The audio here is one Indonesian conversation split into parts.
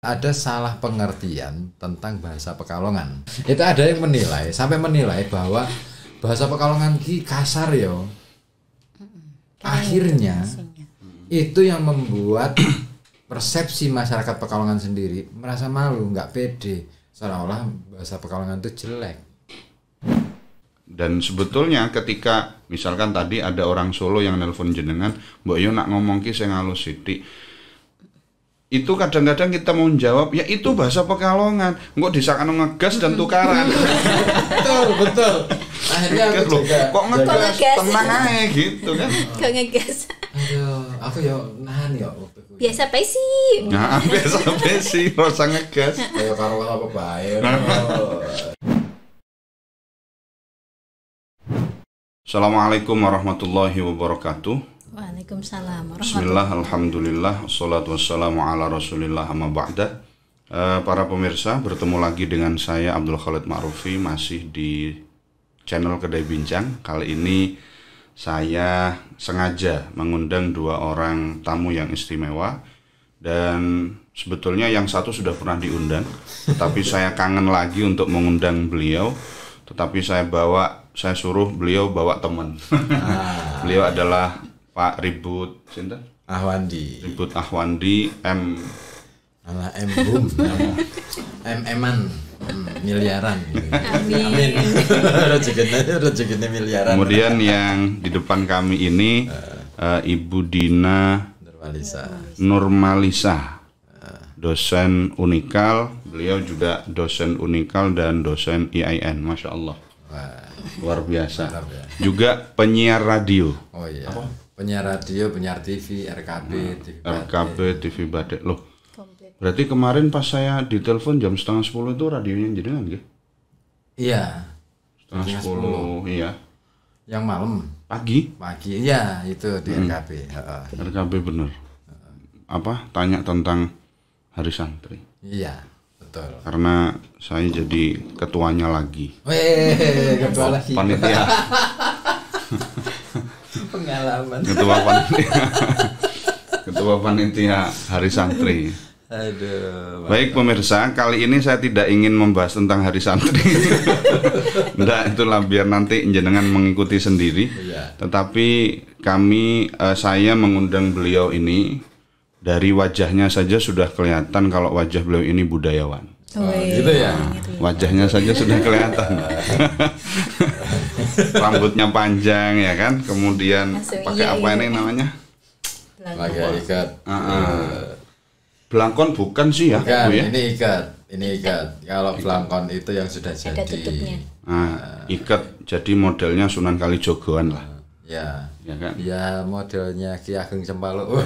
ada salah pengertian tentang bahasa Pekalongan. Itu ada yang sampai menilai bahwa bahasa Pekalongan ki kasar yo. Akhirnya itu yang membuat persepsi masyarakat Pekalongan sendiri merasa malu, nggak pede, seolah-olah bahasa Pekalongan itu jelek. Dan sebetulnya ketika misalkan tadi ada orang Solo yang nelpon jenengan, mbok yo nak ngomong ki sing halus sithik. Itu kadang-kadang kita mau jawab, ya itu bahasa Pekalongan, kok disakano ngegas dan tukaran. betul. Akhirnya aku juga kok ngegas, tenang aja gitu kan. Kok ngegas. Aduh, aku ya nahan ya waktu itu. Biasa apa sih? Nah, biasa sih, rasa ngegas. Kayak karo apa bae. Assalamualaikum warahmatullahi wabarakatuh. Waalaikumsalam warahmatullahi. Bismillah, alhamdulillah, wassalatu wassalamu ala rasulillah amma ba'da. Para pemirsa, bertemu lagi dengan saya Abdul Khalid Ma'rufi, masih di channel Kedai Bincang. Kali ini saya sengaja mengundang dua orang tamu yang istimewa. Dan sebetulnya yang satu sudah pernah diundang, tetapi saya kangen lagi untuk mengundang beliau. Tetapi saya suruh beliau bawa teman. Beliau adalah Pak Ribut Ahwandi. Ribut Ahwandi M. Alah M-Boom. M-Eman. Miliaran. Amin. Rezekinya miliaran. Kemudian yang di depan kami ini Ibu Dina Nurmalisa, dosen Unikal. Beliau juga dosen Unikal dan dosen IAIN. Masya Allah. Luar biasa. Juga penyiar radio. Oh iya. Penyiar radio, penyiar TV, RKB, TV Badek. Loh, berarti kemarin pas saya ditelepon jam 9:30 itu radionya jenengan gitu? Iya. 9:30, iya. Yang malam? Pagi, iya itu di RKB. RKB bener. Apa? Tanya tentang Hari Santri. Iya, betul. Karena saya jadi ketuanya lagi. Ketua lagi. Panitia. Pengalaman. Ketua panitia Hari Santri. Aduh. Baik pemirsa, kali ini saya tidak ingin membahas tentang Hari Santri. Enggak, itulah biar nanti jenengan mengikuti sendiri. Iya. Tetapi saya mengundang beliau ini, dari wajahnya saja sudah kelihatan kalau wajah beliau ini budayawan. Gitu ya. Wajahnya saja sudah kelihatan. Rambutnya panjang ya kan, kemudian pakai apa ini namanya? Pakai ikat. Belangkon bukan sih ya? Bukan, ya? ini ikat. Kalau belangkon itu yang sudah Ada jadi. tutupnya. Ikat jadi modelnya Sunan Kalijogoan lah. Ya kan? Ya modelnya Ki Ageng Cempalo.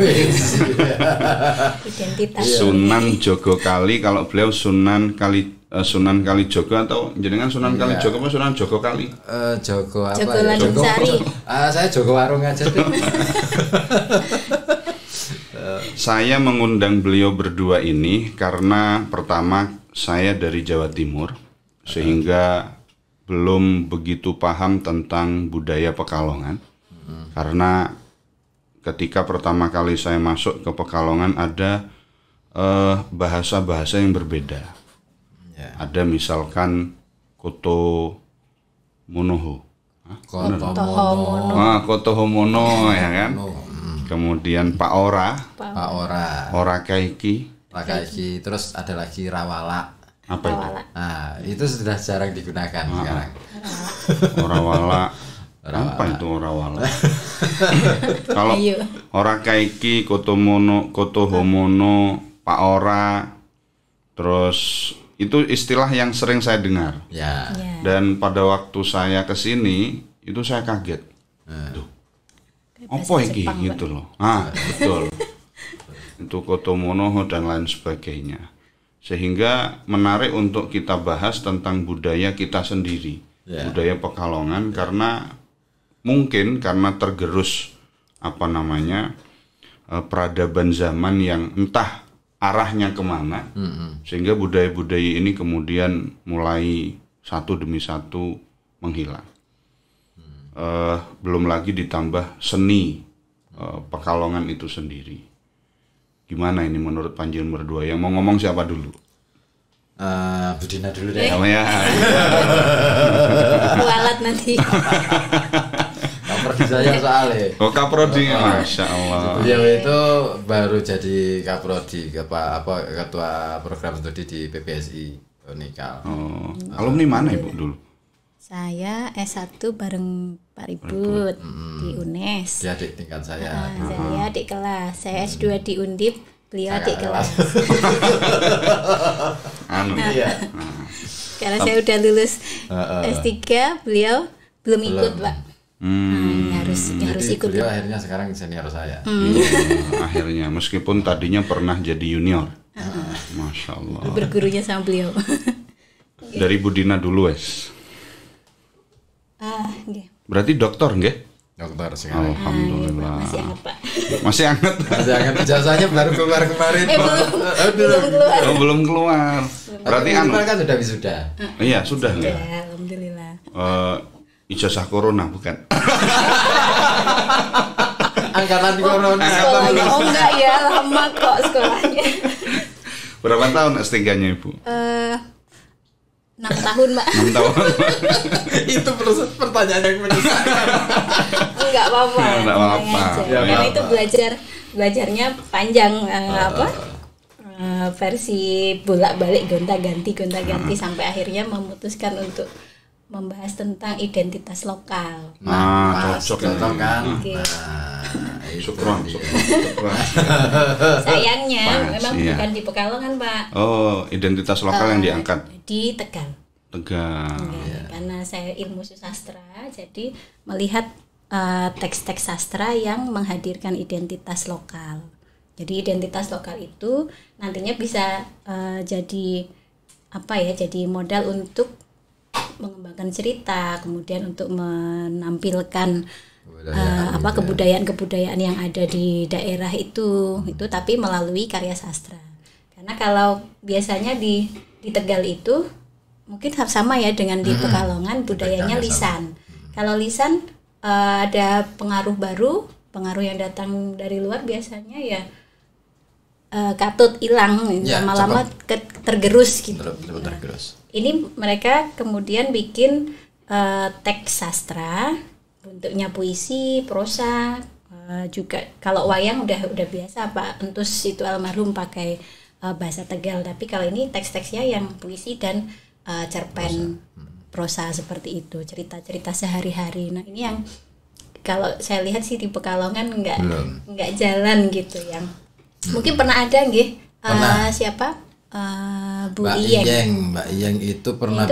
Identitas. Sunan Jogokali, kalau beliau Sunan Kalijogo atau jenengan Sunan Kalijogo apa Sunan Jogokali? Jogo apa? Jogo Lanungsari. Saya Jogo Warung aja tuh. Saya mengundang beliau berdua ini karena pertama saya dari Jawa Timur, sehingga belum begitu paham tentang budaya Pekalongan. Karena ketika pertama kali saya masuk ke Pekalongan ada bahasa-bahasa yang berbeda. Ada misalkan Koto Monoho. Koto Homono ya kan. Kemudian Pak Ora. Ora Kaiki. Terus ada lagi Rawala. Apa itu? Nah, itu sudah jarang digunakan sekarang. Orawala. Apa itu Orawala? Kalau Ora Kaiki, Koto Homono, Pak Ora, terus itu istilah yang sering saya dengar. Ya. Dan pada waktu saya kesini itu saya kaget. Apa iki gitu loh. Betul. Itu Koto Monoho dan lain sebagainya. Sehingga menarik untuk kita bahas tentang budaya kita sendiri. Budaya Pekalongan, karena mungkin karena tergerus peradaban zaman yang entah arahnya kemana, sehingga budaya-budaya ini kemudian mulai satu demi satu menghilang. Belum lagi ditambah seni Pekalongan itu sendiri. Gimana ini menurut panjenengan berdua? Yang mau ngomong siapa dulu? Budina dulu deh. Oh ya. Kualat nanti. Kaprodi saya soalnya. Oh Kaprodi, Masya Allah. Beliau itu baru jadi Kaprodi, ketua program studi di PPSI Unikal. Oh, alumni mana Ibu dulu? Saya S1 bareng Pak Ribut di UNES. Dia adik tingkat saya. Saya adik kelas. Saya S2 di Undip, beliau adik kelas. Iya. Karena saya udah lulus S3, beliau belum ikut, Pak. Harus Jadi ikut. beliau akhirnya sekarang senior saya. Iya, akhirnya meskipun tadinya pernah jadi junior. Masya Allah. Bergurunya sama beliau. Dari Budina dulu wes. Nggih. Berarti dokter nggih? Dokter sekarang. Alhamdulillah. Masih hangat, Pak. Masih hangat. Masih akan ijazahnya baru keluar kemarin. Belum keluar. Oh, belum keluar. Berarti anu. Kan sudah wisuda. Iya, sudah nggih. Ya, alhamdulillah. Ijazah corona bukan? Angkatan corona. Sekolahnya enggak ya, lama kok sekolahnya. Berapa tahun S3-nya Ibu? 6 tahun, Mbak. 6 tahun. Itu pertanyaan yang menyesatkan. Enggak apa-apa. Enggak apa-apa. aja. Ya, Karena apa-apa. itu belajarnya panjang versi bolak-balik gonta-ganti sampai akhirnya memutuskan untuk membahas tentang identitas lokal. Cocok kan. Oke. Syukron. Sayangnya Pas, memang iya. bukan di Pekalongan, Pak. Oh, identitas lokal yang diangkat. Di Tegal. Tegal. Karena saya ilmu sastra, jadi melihat teks-teks sastra yang menghadirkan identitas lokal. Jadi identitas lokal itu nantinya bisa jadi jadi modal untuk mengembangkan cerita, kemudian untuk menampilkan kebudayaan-kebudayaan yang ada di daerah itu tapi melalui karya sastra. Karena kalau biasanya di Tegal itu mungkin sama ya dengan di Pekalongan, budayanya lisan. Kalau lisan ada pengaruh baru, pengaruh yang datang dari luar biasanya ya katut hilang, lama-lama tergerus gitu. Tergerus. Ini mereka kemudian bikin teks sastra, bentuknya puisi, prosa, juga kalau wayang udah biasa Pak Entus itu almarhum pakai bahasa Tegal, tapi kalau ini teks-teksnya yang puisi dan cerpen prosa seperti itu, cerita-cerita sehari-hari. Nah ini yang kalau saya lihat sih di Pekalongan nggak jalan gitu, yang mungkin pernah ada nggih siapa Bu Iyeng. Mbak Iyeng itu pernah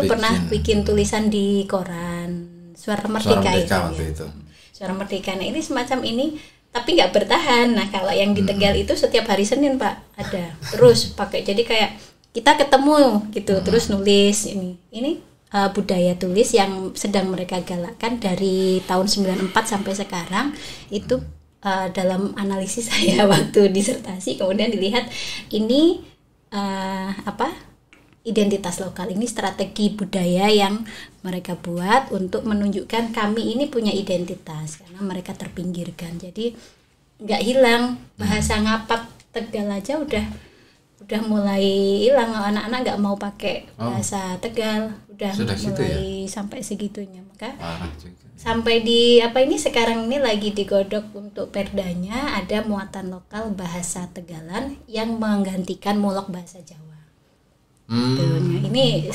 bikin tulisan di koran Suara Merdeka itu. Suara Merdeka. Nah ini semacam ini tapi nggak bertahan. Nah kalau yang di Tegal itu setiap hari Senin Pak ada terus pakai, jadi kayak kita ketemu gitu terus nulis ini budaya tulis yang sedang mereka galakkan dari tahun 94 sampai sekarang itu. Dalam analisis saya waktu disertasi kemudian dilihat ini identitas lokal, ini strategi budaya yang mereka buat untuk menunjukkan kami ini punya identitas karena mereka terpinggirkan, jadi nggak hilang. Bahasa ngapak Tegal aja udah mulai hilang, anak-anak nggak mau pakai bahasa Tegal, udah mulai sampai segitunya. Maka sampai di sekarang ini lagi digodok untuk perdanya, ada muatan lokal bahasa Tegalan yang menggantikan mulok bahasa Jawa. Nah, ini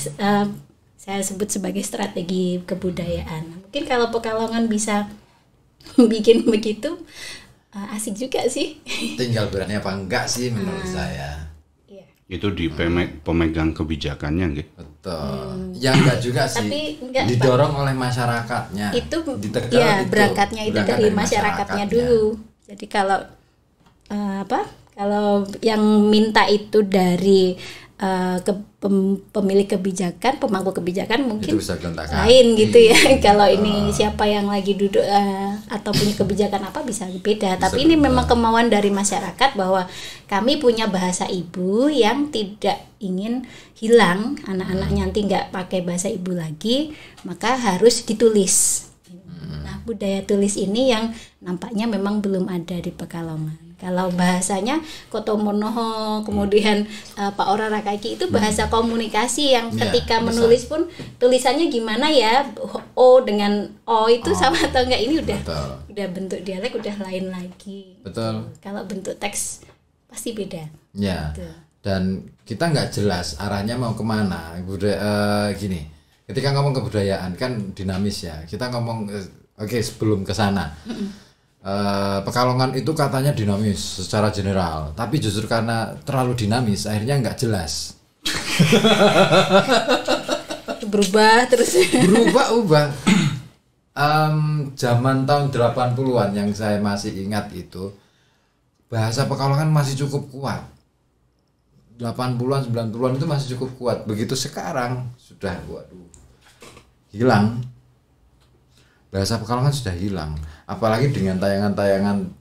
saya sebut sebagai strategi kebudayaan. Mungkin kalau Pekalongan bisa bikin begitu asik juga sih. Tinggal berani apa enggak sih menurut saya. Itu di pemegang kebijakannya nggih. Betul. Ya enggak juga sih. Tapi enggak, didorong oleh masyarakatnya. Itu di Tegal berangkatnya itu dari masyarakatnya dulu. Jadi kalau kalau yang minta itu dari pemilik kebijakan, pemangku kebijakan mungkin lain gitu ya. Kalau ini siapa yang lagi duduk atau punya kebijakan apa bisa beda. Tapi ini memang kemauan dari masyarakat bahwa kami punya bahasa ibu yang tidak ingin hilang. Anak-anaknya nanti nggak pakai bahasa ibu lagi, maka harus ditulis. Nah, budaya tulis ini yang nampaknya memang belum ada di Pekalongan. Kalau bahasanya Kotomonoho, kemudian Pak Ora Rakaiki itu bahasa komunikasi yang ketika menulis pun tulisannya gimana ya, O dengan O itu sama atau enggak, ini udah bentuk dialek udah lain lagi. Betul. Kalau bentuk teks pasti beda. Ya. Gitu. Dan kita nggak jelas arahnya mau kemana. Gini, ketika ngomong kebudayaan kan dinamis ya. Kita ngomong sebelum ke sana. Pekalongan itu katanya dinamis secara general, tapi justru karena terlalu dinamis akhirnya nggak jelas. Berubah terus. Berubah. Zaman tahun 80-an yang saya masih ingat itu bahasa Pekalongan masih cukup kuat. 80-an 90-an itu masih cukup kuat. Begitu sekarang sudah hilang. Bahasa Pekalongan sudah hilang. Apalagi dengan tayangan-tayangan,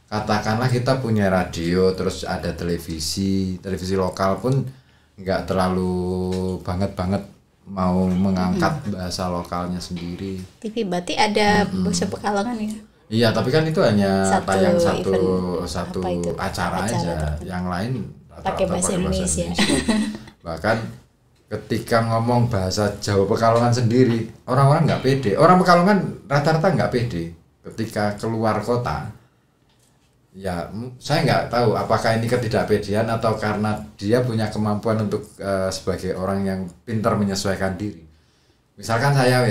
katakanlah kita punya radio, terus ada televisi lokal pun nggak terlalu banget mau mengangkat bahasa lokalnya sendiri. TV berarti ada bahasa Pekalongan ya? Iya, tapi kan itu hanya tayang satu itu? acara aja, yang lain pakai bahasa Indonesia. Bahkan ketika ngomong bahasa Jawa Pekalongan sendiri, orang-orang nggak pede. Orang Pekalongan rata-rata nggak pede ketika keluar kota. Ya, saya nggak tahu apakah ini ketidakpedean atau karena dia punya kemampuan untuk sebagai orang yang pintar menyesuaikan diri. Misalkan saya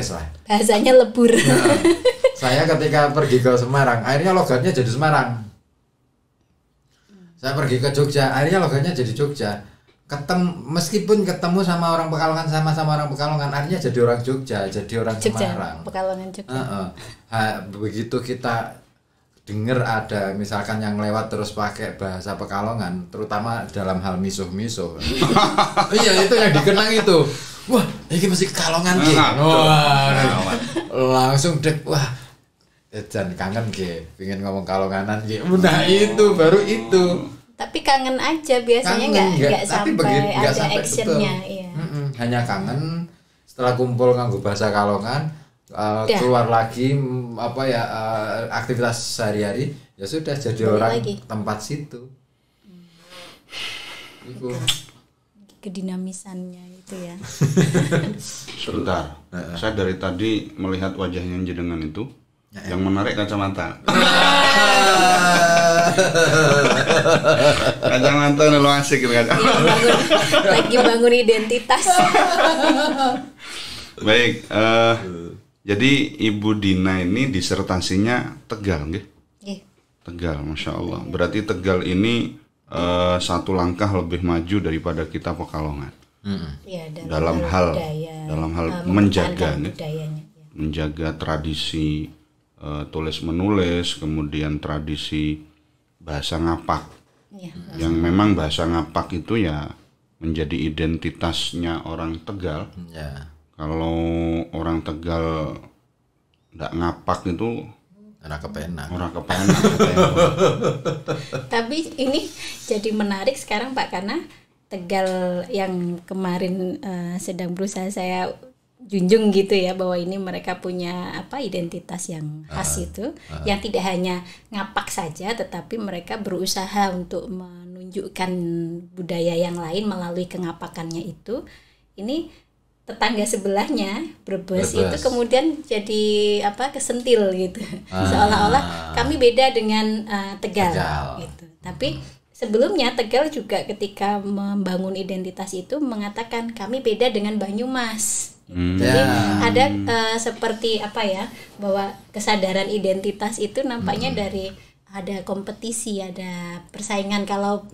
bahasanya lebur. Nah, saya ketika pergi ke Semarang, akhirnya logatnya jadi Semarang. Saya pergi ke Jogja, akhirnya logatnya jadi Jogja. Meskipun ketemu sama orang Pekalongan, sama orang Pekalongan, akhirnya jadi orang Jogja, jadi orang Semarang. Pekalongan Jogja. Begitu kita dengar ada misalkan yang lewat terus pakai bahasa Pekalongan, terutama dalam hal misuh-misuh. Iya, itu yang dikenang itu. Wah, ini masih Pekalongan ki. Langsung dek, wah, jangan kangen ki, pengen ngomong Kalonganan ki. Nah itu baru itu. Tapi kangen aja biasanya, nggak sampai ada actionnya. Iya. Hanya kangen, setelah kumpul nganggo bahasa Kalongan, keluar lagi aktivitas sehari-hari, ya sudah jadi balik orang lagi tempat situ. Itu kedinamisannya itu ya. Sebentar, saya dari tadi melihat wajahnya jenengan itu yang menarik kacamata. Kacamata lu asik kan? Lagi bangun identitas. Baik, jadi Ibu Dina ini disertasinya Tegal, nggih? Tegal, Masya Allah. Berarti Tegal ini satu langkah lebih maju daripada kita Pekalongan. Ya, dalam hal menjaga, menjaga tradisi tulis menulis, kemudian tradisi bahasa ngapak. Yang memang bahasa ngapak itu ya menjadi identitasnya orang Tegal. Kalau orang Tegal nggak ngapak itu orang kepenak. Tapi ini jadi menarik sekarang Pak, karena Tegal yang kemarin sedang berusaha saya junjung gitu ya, bahwa ini mereka punya identitas yang khas itu, yang tidak hanya ngapak saja, tetapi mereka berusaha untuk menunjukkan budaya yang lain melalui kengapakannya itu. Ini tetangga sebelahnya Brebes itu kemudian jadi kesentil gitu, seolah-olah kami beda dengan Tegal. Gitu. Tapi sebelumnya Tegal juga ketika membangun identitas itu mengatakan kami beda dengan Banyumas. Jadi ada seperti bahwa kesadaran identitas itu nampaknya dari ada kompetisi, ada persaingan. Kalau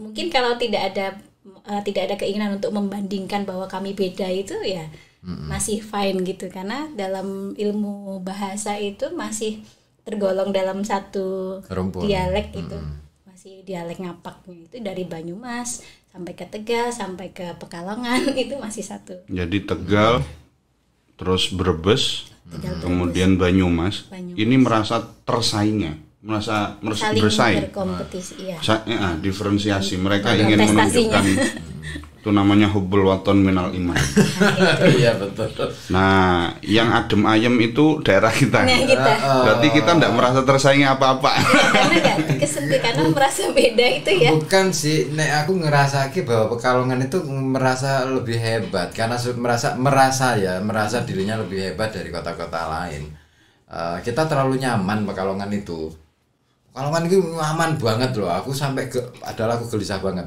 tidak ada keinginan untuk membandingkan bahwa kami beda itu ya masih fine gitu, karena dalam ilmu bahasa itu masih tergolong dalam satu dialek itu, masih dialek ngapaknya itu dari Banyumas sampai ke Tegal sampai ke Pekalongan itu masih satu. Jadi Tegal, terus Brebes, kemudian Banyumas, ini merasa tersaingnya, merasa bersaing, berkompetisi, diferensiasi. Mereka ingin menunjukkan Itu namanya hubbul waton minal iman. Iya betul. Nah, yang adem ayem itu daerah kita. Nah, kita. Berarti kita tidak merasa tersaingi apa-apa. Karena nggak kesentuh, karena merasa beda itu ya. Bukan sih, nek aku ngerasake bahwa Pekalongan itu merasa lebih hebat karena merasa dirinya lebih hebat dari kota-kota lain. Kita terlalu nyaman Pekalongan itu. Pekalongan itu aman banget loh. Aku aku gelisah banget.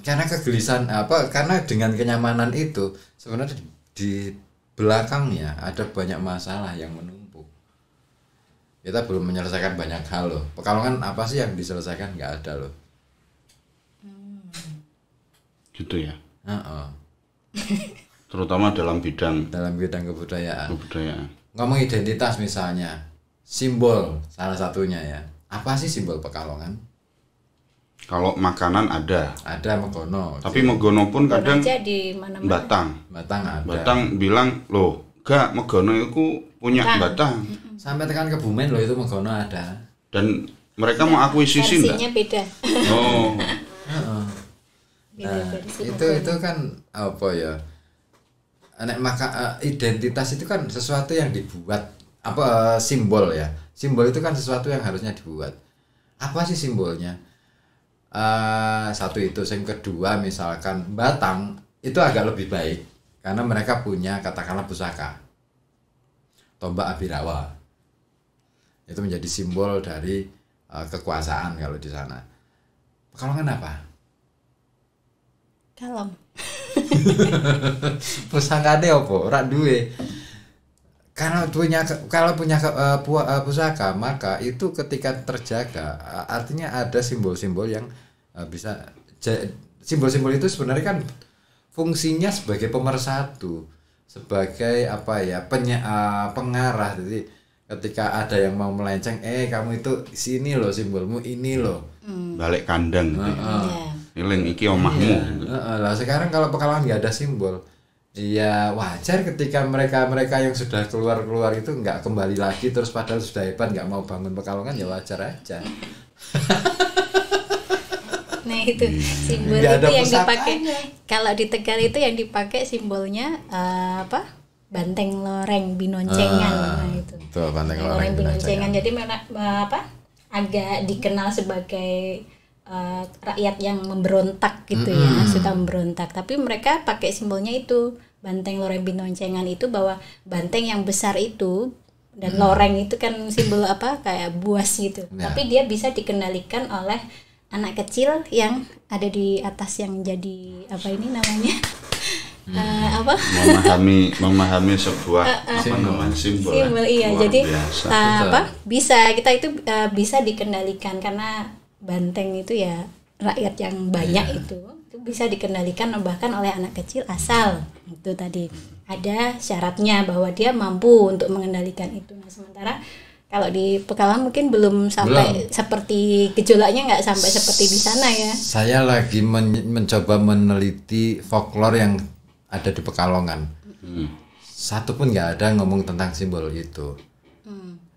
Karena kegelisahan karena dengan kenyamanan itu sebenarnya di belakangnya ada banyak masalah yang menumpuk. Kita belum menyelesaikan banyak hal loh. Pekalongan apa sih yang diselesaikan? Nggak ada loh. Gitu ya. Terutama dalam bidang kebudayaan. Kebudayaan. Ngomong identitas misalnya, simbol salah satunya ya. Apa sih simbol Pekalongan? Kalau makanan ada Megono. Tapi Megono pun kadang di mana-mana. Batang ada. Batang bilang loh, gak Megono itu punya Batang. Sampai tekan Kebumen loh itu Megono ada. Dan mereka mau akuisisi enggak? Versinya beda. Oh. Nah, itu kan apa ya? Identitas itu kan sesuatu yang dibuat simbol ya. Simbol itu kan sesuatu yang harusnya dibuat. Apa sih simbolnya? Satu itu, yang kedua misalkan Batang itu agak lebih baik karena mereka punya katakanlah pusaka tombak Abirawa. Itu menjadi simbol dari kekuasaan kalau di sana. Pekalongan apa? Kalong. Pusakane opo? Ora duwe. Kalau punya pusaka, maka itu ketika terjaga artinya ada simbol-simbol yang bisa simbol-simbol itu sebenarnya kan fungsinya sebagai pemersatu, sebagai pengarah. Jadi ketika ada yang mau melenceng, kamu itu sini loh simbolmu, ini loh. Balik kandang gitu. Eling iki omahmu. Lah sekarang kalau Pekalongan nggak ada simbol, ya wajar ketika mereka yang sudah keluar itu nggak kembali lagi, terus padahal sudah hebat nggak mau bangun Pekalongan, ya wajar aja. Nah itu simbol itu yang dipakai kalau di Tegal itu yang dipakai simbolnya banteng loreng binoncengan. Nah itu. Tuh, banteng loreng binoncengan. Jadi agak dikenal sebagai rakyat yang memberontak gitu ya, suka memberontak. Tapi mereka pakai simbolnya itu banteng loreng binoncengan itu, bahwa banteng yang besar itu dan loreng itu kan simbol kayak buas gitu. Ya. Tapi dia bisa dikendalikan oleh anak kecil yang ada di atas yang jadi memahami sebuah simbol. Iya, jadi bisa kita itu bisa dikendalikan karena banteng itu ya rakyat yang banyak itu bisa dikendalikan bahkan oleh anak kecil asal itu tadi ada syaratnya bahwa dia mampu untuk mengendalikan itu. Nah sementara kalau di Pekalongan mungkin belum sampai seperti gejolaknya, nggak sampai seperti di sana ya. Saya lagi mencoba meneliti folklore yang ada di Pekalongan. Satu pun nggak ada ngomong tentang simbol itu.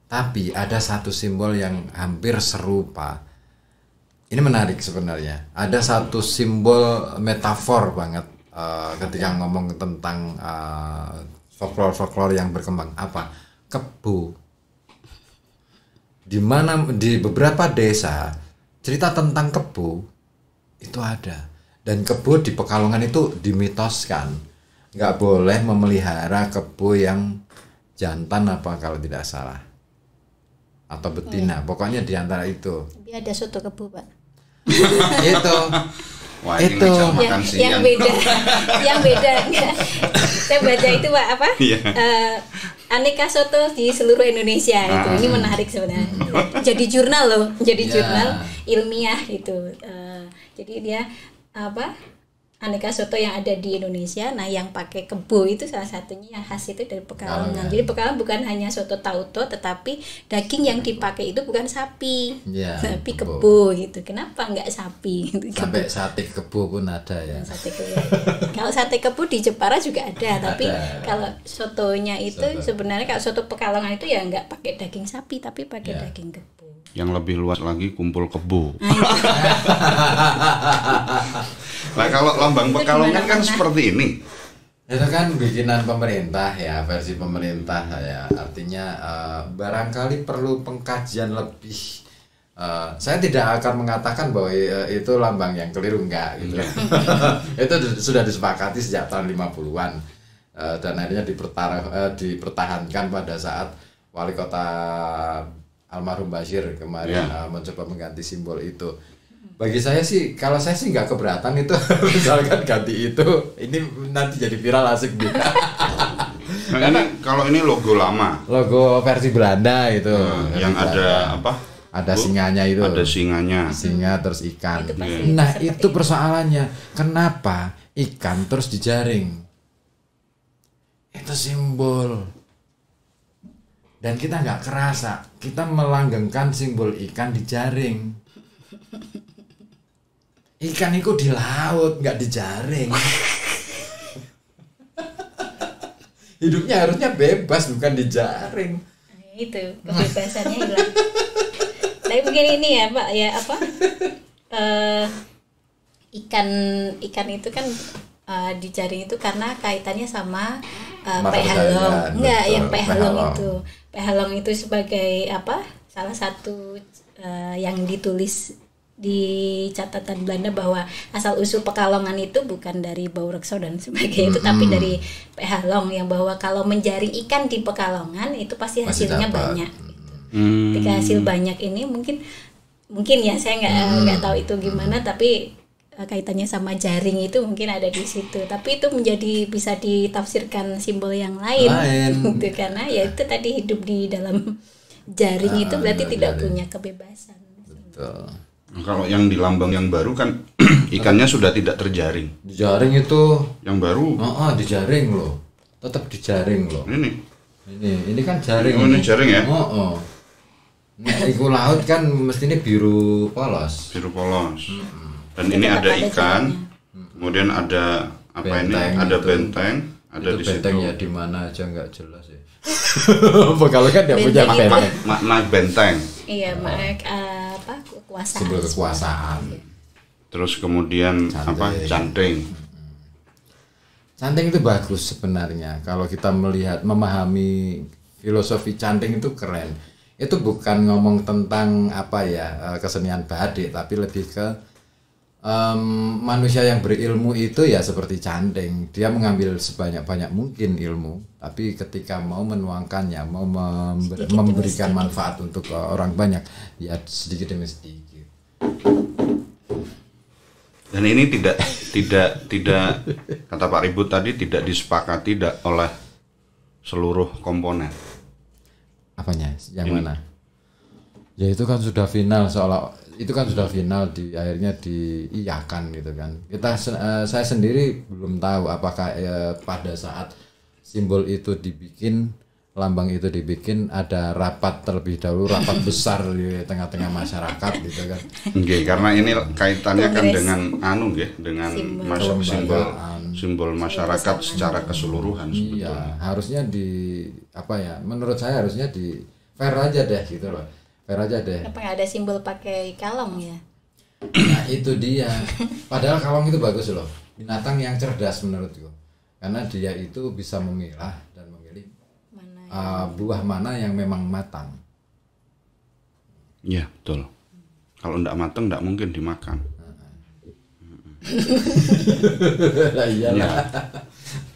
Tapi ada satu simbol yang hampir serupa. Ini menarik sebenarnya. Ada satu simbol metafor banget ketika ngomong tentang folklore yang berkembang. Apa? Kebo. Di mana di beberapa desa cerita tentang kebo itu ada. Dan kebo di Pekalongan itu dimitoskan nggak boleh memelihara kebo yang jantan kalau tidak salah, atau betina. Pokoknya di antara itu. Tapi ada soto kebo, Pak. Itu. Wah, itu yang beda. Yang beda. Saya baca itu Pak aneka soto di seluruh Indonesia itu. Ini menarik sebenarnya. Jadi jurnal loh, jurnal ilmiah itu. Jadi dia aneka soto yang ada di Indonesia. Nah, yang pakai kebo itu salah satunya yang khas itu dari Pekalongan. Jadi Pekalongan bukan hanya soto tauco, tetapi daging yang dipakai itu bukan sapi, tapi kebo gitu. Kenapa nggak sapi? Sampai sate kebo pun ada ya. Sate kebo. Kalau sate kebo di Jepara juga ada, tapi kalau sotonya itu sebenarnya kalau soto Pekalongan itu ya nggak pakai daging sapi, tapi pakai daging kebo. Yang lebih luas lagi kumpul kebo. Nah, kalau lambang Itu Pekalongan kan dimana-mana. seperti ini. Itu kan bikinan pemerintah ya, versi pemerintah ya. Artinya barangkali perlu pengkajian lebih. Saya tidak akan mengatakan bahwa itu lambang yang keliru, enggak gitu. Itu sudah disepakati sejak tahun 50-an. Dan akhirnya dipertahankan pada saat wali kota almarhum Bashir kemarin mencoba mengganti simbol itu. Bagi saya sih, kalau saya sih nggak keberatan itu misalkan ganti itu, ini nanti jadi viral asik dia. Nah, ini kalau ini logo lama. Logo versi Belanda itu. Yang Versi ada Belanda. apa? Ada singanya itu. Ada singanya. Singa terus ikan. Itu pasti Nah, seperti itu persoalannya. Kenapa ikan terus dijaring? Itu simbol. Dan kita nggak kerasa, kita melanggengkan simbol ikan di jaring. Ikan itu di laut, nggak di jaring. Hidupnya harusnya bebas, bukan di jaring. Nah, itu kebebasannya hilang. Tapi mungkin ini ya Pak ya apa ikan itu kan di jaring itu karena kaitannya sama Mata Pek Halong. pencaharian, Enggak, betul, yang Pek Pek Halong Halong. itu. Pek Halong itu sebagai apa? Salah satu yang ditulis di catatan Belanda bahwa asal usul Pekalongan itu bukan dari Baurekso dan sebagainya itu, tapi dari Pek Halong, yang bahwa kalau menjaring ikan di Pekalongan itu pasti Pasti hasilnya dapat. banyak. Ketika hasil banyak ini mungkin ya saya nggak tahu itu gimana, tapi kaitannya sama jaring itu mungkin ada di situ, tapi itu menjadi bisa ditafsirkan simbol yang lain. Gitu, karena ya itu tadi hidup di dalam jaring itu berarti dalam tidak jaring. punya kebebasan. Betul. Nah, kalau yang di lambang yang baru kan ikannya sudah tidak terjaring. Di jaring itu, Yang baru dijaring loh. Tetap dijaring loh. ini. Ini kan jaring. Oh, ini jaring ya? Nah, iku laut kan mestinya biru polos. Biru polos. Dan Itu ini tetap ada ada ikan. jaringnya. Kemudian ada apa ini? Benteng Ada itu. benteng, ada Itu di situ. benteng ya di mana aja nggak jelas ya. Kalau kan dia punya Benteng itu- benteng. Makna benteng. Iya, apa kekuasaan. Simbol kekuasaan. Terus kemudian Canting. apa? Canting. Canting itu bagus sebenarnya. Kalau kita melihat, memahami filosofi canting itu keren. Itu bukan ngomong tentang apa ya, kesenian badik, tapi lebih ke manusia yang berilmu itu ya seperti canting. Dia mengambil sebanyak-banyak mungkin ilmu, tapi ketika mau menuangkannya, mau Sedikit demi memberikan sedikit. manfaat untuk orang banyak, ya sedikit demi sedikit. Dan ini tidak kata Pak Ribut tadi tidak disepakati oleh seluruh komponen. Apanya? Yang mana? Ya itu kan sudah final, itu kan sudah final, di akhirnya diiyakan gitu kan. Saya sendiri belum tahu apakah pada saat simbol itu dibikin, lambang itu dibikin, ada rapat terlebih dahulu, rapat besar di tengah-tengah masyarakat gitu kan. Nggih, karena ini kaitannya kan Kongres. dengan dengan Simbol. simbol masyarakat secara keseluruhan sebetulnya. Iya, harusnya menurut saya harusnya di fair aja deh gitu loh. Fair aja deh. Kenapa nggak ada simbol pakai kalong ya? Nah itu dia. Padahal kalong itu bagus loh. Binatang yang cerdas menurutku. Karena dia itu bisa memilah dan memilih Mana? buah mana yang memang matang. Iya, betul. Kalau enggak matang enggak mungkin dimakan. Lah iyalah.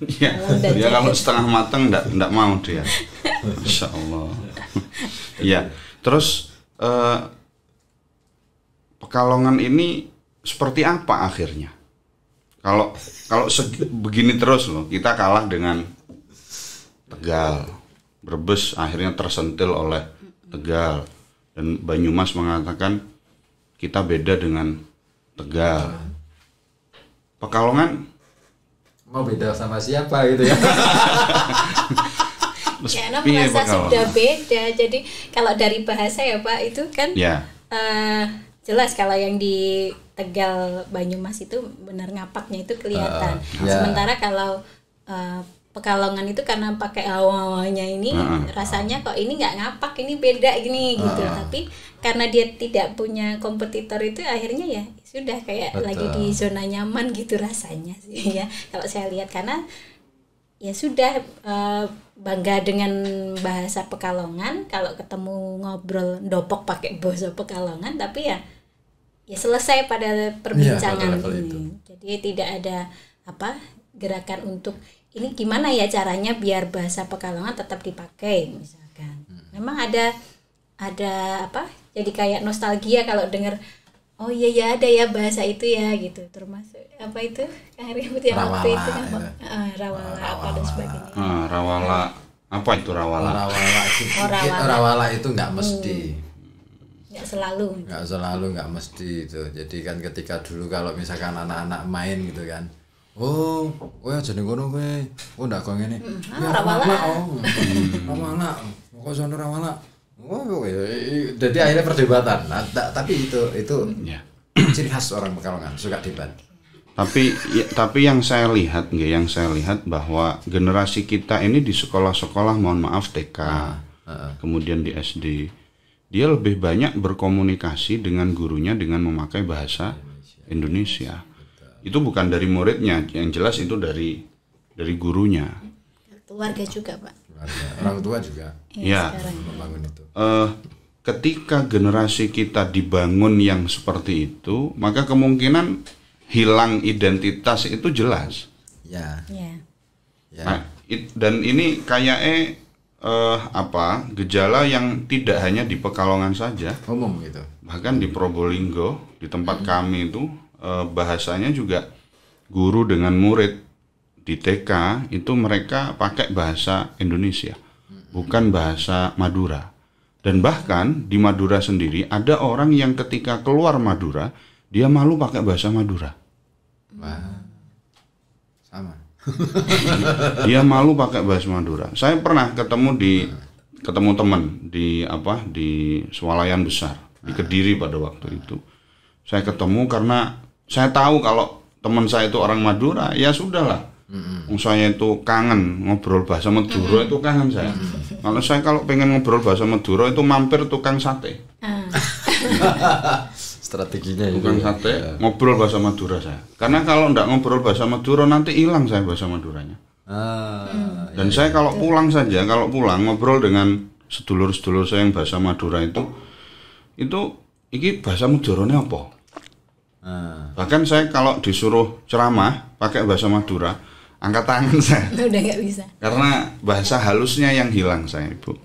Iya. Dia kalau setengah matang enggak mau dia. Masya Allah. Iya. Terus Pekalongan ini seperti apa akhirnya? Kalau begini terus loh, kita kalah dengan Tegal. Brebes akhirnya tersentil oleh Tegal, dan Banyumas mengatakan kita beda dengan Tegal. Pekalongan Mau beda sama siapa gitu ya. Karena piye merasa Pekalongan? sudah beda. Jadi kalau dari bahasa ya Pak itu kan Ya, jelas kalau yang di Tegal Banyumas itu benar ngapaknya itu kelihatan. ya. Sementara kalau Pekalongan itu karena pakai hawanya ini rasanya kok ini nggak ngapak, ini beda gini gitu. Tapi karena dia tidak punya kompetitor itu akhirnya ya sudah kayak lagi di zona nyaman gitu rasanya sih ya kalau saya lihat, karena ya sudah bangga dengan bahasa Pekalongan, kalau ketemu ngobrol ndopok pakai bahasa Pekalongan, tapi ya selesai pada perbincangan ini. Jadi tidak ada gerakan untuk ini gimana ya caranya biar bahasa Pekalongan tetap dipakai misalkan. Memang ada jadi kayak nostalgia kalau dengar oh iya ya ada ya bahasa itu ya gitu, termasuk apa itu Kang Ribut yang waktu itu rawala apa dan sebagainya. Rawala apa itu rawala? Rawala itu nggak mesti. Nggak selalu nggak mesti itu. Jadi kan ketika dulu kalau misalkan anak-anak main gitu kan, oh ya jadi ngono kowe, oh ndak kok ngene. Rawala. Rawala. Kok sono rawala. Oh, jadi akhirnya perdebatan. Nah, tapi itu ciri khas orang Pekalongan, suka debat. Tapi yang saya lihat bahwa generasi kita ini di sekolah-sekolah, mohon maaf TK, kemudian di SD, dia lebih banyak berkomunikasi dengan gurunya dengan memakai bahasa Indonesia. Itu bukan dari muridnya, yang jelas itu dari gurunya. Keluarga juga, Pak. Orang tua juga. Ya. Membangun itu. Ketika generasi kita dibangun yang seperti itu, maka kemungkinan hilang identitas itu jelas. Ya. Nah, dan ini kayaknya gejala yang tidak hanya di Pekalongan saja, umum gitu. Bahkan di Probolinggo, di tempat kami itu bahasanya juga guru dengan murid di TK itu mereka pakai bahasa Indonesia, bukan bahasa Madura. Dan bahkan di Madura sendiri ada orang yang ketika keluar Madura dia malu pakai bahasa Madura. Wah, sama. Dia malu pakai bahasa Madura. Saya pernah ketemu teman di Swalayan Besar di Kediri pada waktu itu. Saya ketemu karena saya tahu kalau teman saya itu orang Madura, ya sudahlah. Saya itu kangen ngobrol bahasa Madura, itu kangen saya. Kalau pengen ngobrol bahasa Madura itu mampir tukang sate. Strateginya tukang sate, ngobrol bahasa Madura saya. Karena kalau enggak ngobrol bahasa Madura nanti hilang saya bahasa Maduranya. Dan saya kalau pulang ngobrol dengan sedulur-sedulur saya yang bahasa Madura itu iki bahasa Maduranya apa? Bahkan saya kalau disuruh ceramah pakai bahasa Madura, angkat tangan saya. Udah nggak bisa. Karena bahasa halusnya yang hilang saya, Ibu.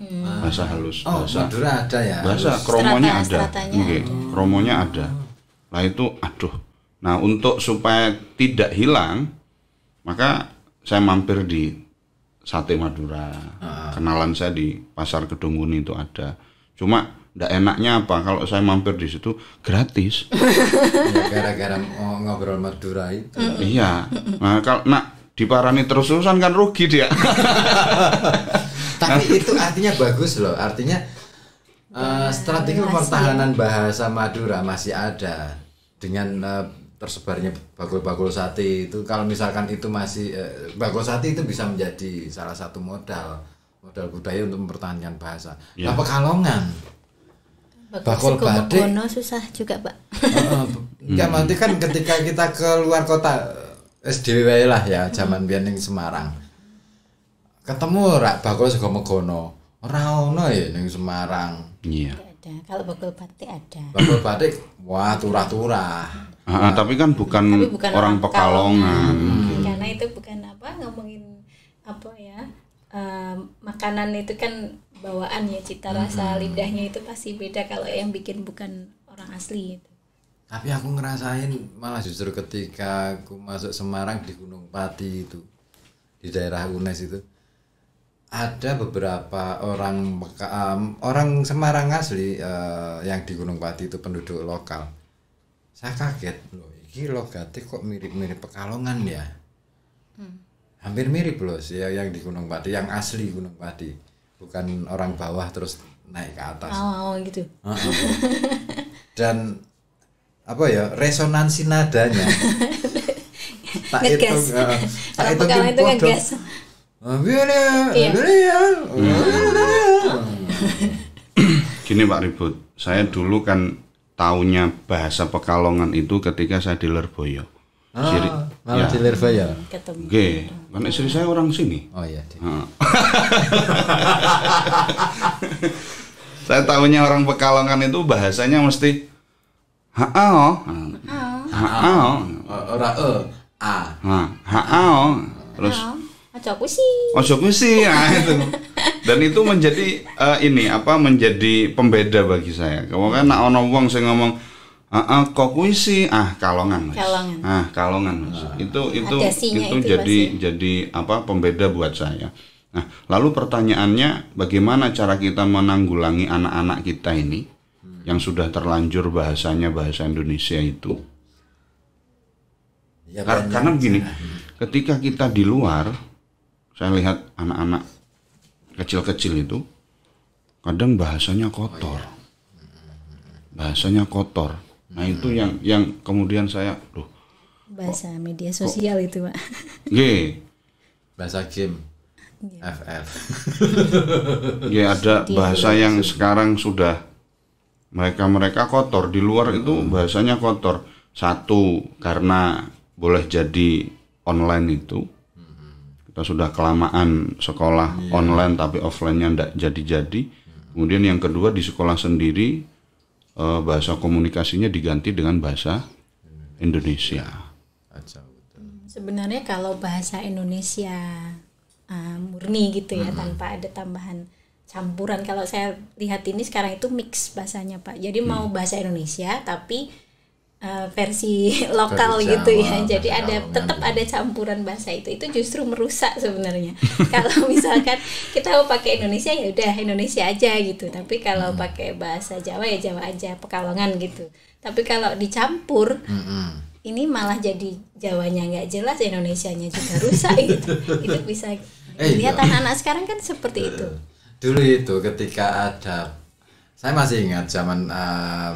Bahasa halus. Bahasa Madura ada ya. Bahasa kromonya ada. Kromonya ada. Nah itu Nah, untuk supaya tidak hilang, maka saya mampir di Sate Madura. Kenalan saya di Pasar Kedunguni itu ada. Cuma ndak enaknya apa kalau saya mampir di situ gratis. Ya, gara-gara ngobrol Madura itu. Iya. Nah, kalau diparani terus-terusan kan rugi dia. Tapi itu artinya bagus loh. Artinya strategi pertahanan bahasa Madura masih ada dengan tersebarnya bakul-bakul sate itu. Kalau misalkan itu masih bakul sate itu bisa menjadi salah satu modal budaya untuk mempertahankan bahasa. Nah, Pekalongan bakul batik susah juga, Pak. Enggak, nanti kan ketika kita keluar kota SDW lah ya, zaman biyen ning Semarang. Ketemu rak bakul sego Megono. Ora ono ya ning Semarang. Iya. Ada. Kalau bakul batik ada. Bakul batik wah turah-turah. Tapi kan bukan orang Pekalongan. Karena itu bukan ngomongin makanan itu kan bawaan ya, cita rasa lidahnya itu pasti beda kalau yang bikin bukan orang asli itu. Tapi aku ngerasain malah justru ketika aku masuk Semarang di Gunung Pati itu, di daerah UNES itu, ada beberapa orang Semarang asli yang di Gunung Pati itu penduduk lokal. Saya kaget loh, ini logatnya kok mirip-mirip Pekalongan ya. Hampir mirip loh sih yang di Gunung Pati, yang asli Gunung Pati. Bukan orang bawah terus naik ke atas. Gitu. Dan resonansi nadanya. Tak itu Gini Pak Ribut, saya dulu kan taunya bahasa Pekalongan itu ketika saya di Lirboyo. Malah di Lirboyo. Ketemu. Oke, kan istri saya orang sini. Oh iya. Saya tahunya orang Pekalongan itu bahasanya mesti haao. Ora a. Haao. Terus ojo kusi. Nah, itu. Dan itu menjadi menjadi pembeda bagi saya. Kemudian nek ana wong sing ngomong kok kuisi Kalongan Mas. Kalongan Mas. Itu jadi pembeda buat saya. Nah, lalu pertanyaannya bagaimana cara kita menanggulangi anak-anak kita ini yang sudah terlanjur bahasanya bahasa Indonesia itu? Ya, karena begini, ketika kita di luar, saya lihat anak-anak kecil-kecil itu kadang bahasanya kotor. Bahasanya kotor. Nah, itu yang kemudian saya bahasa media sosial itu, Pak. Bahasa game. FF. Ya, ada bahasa yang sekarang sudah mereka kotor, di luar itu bahasanya kotor. Satu, karena boleh jadi online itu kita sudah kelamaan sekolah online tapi offline-nya enggak jadi-jadi. Kemudian yang kedua, di sekolah sendiri bahasa komunikasinya diganti dengan bahasa Indonesia. Sebenarnya kalau bahasa Indonesia murni gitu ya, tanpa ada tambahan campuran, kalau saya lihat ini sekarang itu mix bahasanya Pak. Jadi mau bahasa Indonesia tapi versi lokal gitu ya. Jadi tetap ada campuran bahasa itu justru merusak sebenarnya. Kalau misalkan kita mau pakai Indonesia ya udah Indonesia aja gitu. Tapi kalau pakai bahasa Jawa ya Jawa aja, Pekalongan gitu. Tapi kalau dicampur ini malah jadi Jawanya nggak jelas, Indonesianya juga rusak gitu. Itu bisa lihat anak-anak sekarang kan seperti itu. Dulu itu ketika saya masih ingat zaman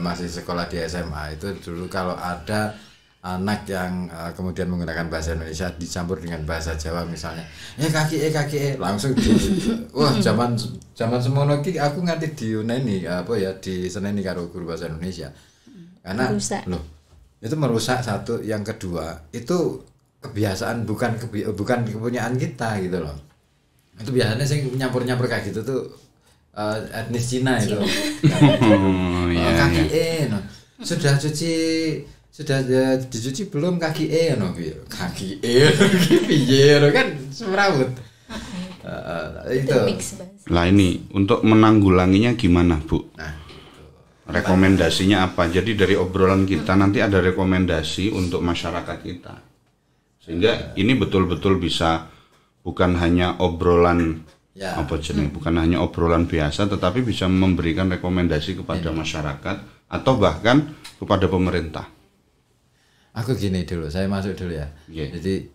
masih sekolah di SMA itu, dulu kalau ada anak yang kemudian menggunakan bahasa Indonesia dicampur dengan bahasa Jawa misalnya, kaki langsung wah zaman semono ki aku nganti diuneni diseneni karo guru bahasa Indonesia. Karena itu merusak satu, yang kedua itu kebiasaan bukan kepunyaan kita gitu loh. Itu biasanya sih nyampur kayak gitu tuh etnis Cina itu. Kaki sudah dicuci belum kaki kaki piye kan semrawut. Itu. Lah ini untuk menanggulanginya gimana, Bu? Rekomendasinya apa? Jadi dari obrolan kita nanti ada rekomendasi untuk masyarakat kita, sehingga ini betul-betul bisa bukan hanya obrolan bukan hanya obrolan biasa, tetapi bisa memberikan rekomendasi kepada masyarakat atau bahkan kepada pemerintah. Aku gini dulu, saya masuk dulu ya. Jadi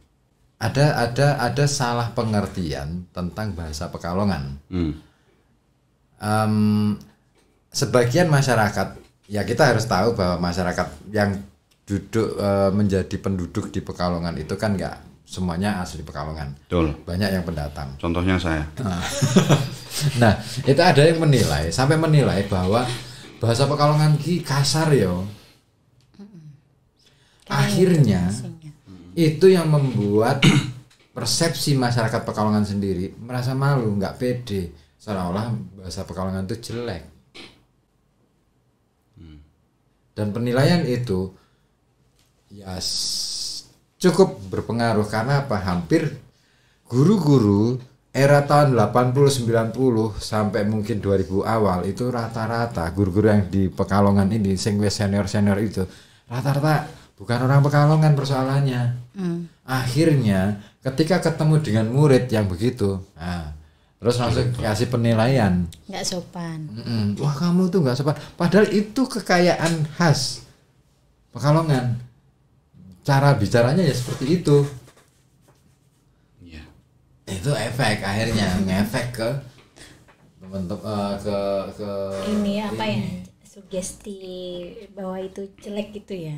ada salah pengertian tentang bahasa Pekalongan. Sebagian masyarakat, ya kita harus tahu bahwa masyarakat yang duduk menjadi penduduk di Pekalongan itu kan nggak semuanya asli Pekalongan. Betul. Banyak yang pendatang. Contohnya saya. Nah, itu ada yang sampai menilai bahwa bahasa Pekalongan ki kasar yo. Akhirnya itu yang membuat persepsi masyarakat Pekalongan sendiri merasa malu, nggak pede, seolah-olah bahasa Pekalongan itu jelek. Dan penilaian itu ya cukup berpengaruh karena hampir guru-guru era tahun 80-90 sampai mungkin 2000 awal itu rata-rata guru-guru yang di Pekalongan ini sing wis senior-senior itu rata-rata bukan orang Pekalongan persoalannya. Akhirnya ketika ketemu dengan murid yang begitu, terus langsung kasih penilaian nggak sopan. Wah kamu tuh nggak sopan. Padahal itu kekayaan khas Pekalongan. Cara bicaranya ya seperti itu. Itu efek akhirnya ngefek ke bentuk ke ini apa ya, sugesti bahwa itu jelek gitu ya.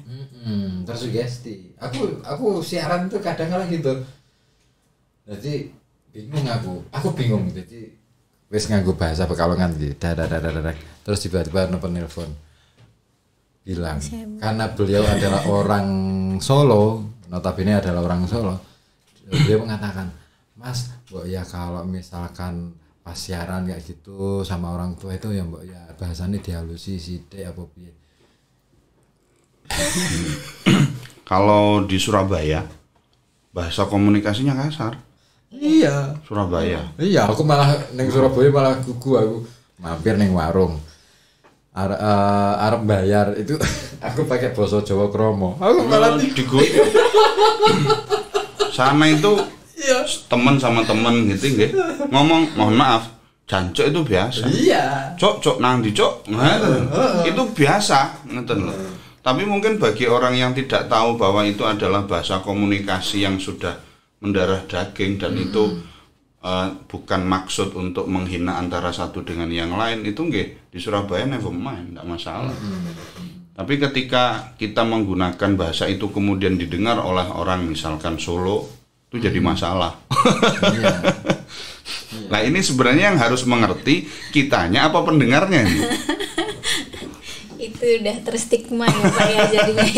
Tersugesti. Aku siaran tuh kadang-kadang gitu. Jadi bingung aku bingung jadi wis nganggo bahasa Pekalongan gitu terus tiba-tiba nelfon bilang karena beliau adalah orang Solo, notabene adalah orang Solo, beliau mengatakan, Mas, mbok ya kalau misalkan pas siaran kayak gitu sama orang tua itu ya mbok ya bahasanya dihalusi sithik apa piye. Kalau di Surabaya bahasa komunikasinya kasar. Iya. Surabaya. Iya, aku malah neng Surabaya malah gugu aku mampir neng warung. Arep bayar itu aku pakai bahasa Jawa kromo. Aku malah sana itu teman sama teman gitu nggih. Ngomong mohon maaf, jancuk itu biasa. Iya. Cok nang ndi cok. Itu biasa ngeten lho. Tapi mungkin bagi orang yang tidak tahu bahwa itu adalah bahasa komunikasi yang sudah mendarah daging dan itu bukan maksud untuk menghina antara satu dengan yang lain, itu nggih di Surabaya never mind, tidak masalah. Tapi ketika kita menggunakan bahasa itu kemudian didengar oleh orang misalkan Solo, itu jadi masalah. Nah ini sebenarnya yang harus mengerti kitanya apa pendengarnya ini? Itu udah terstigma ya Pak ya jadinya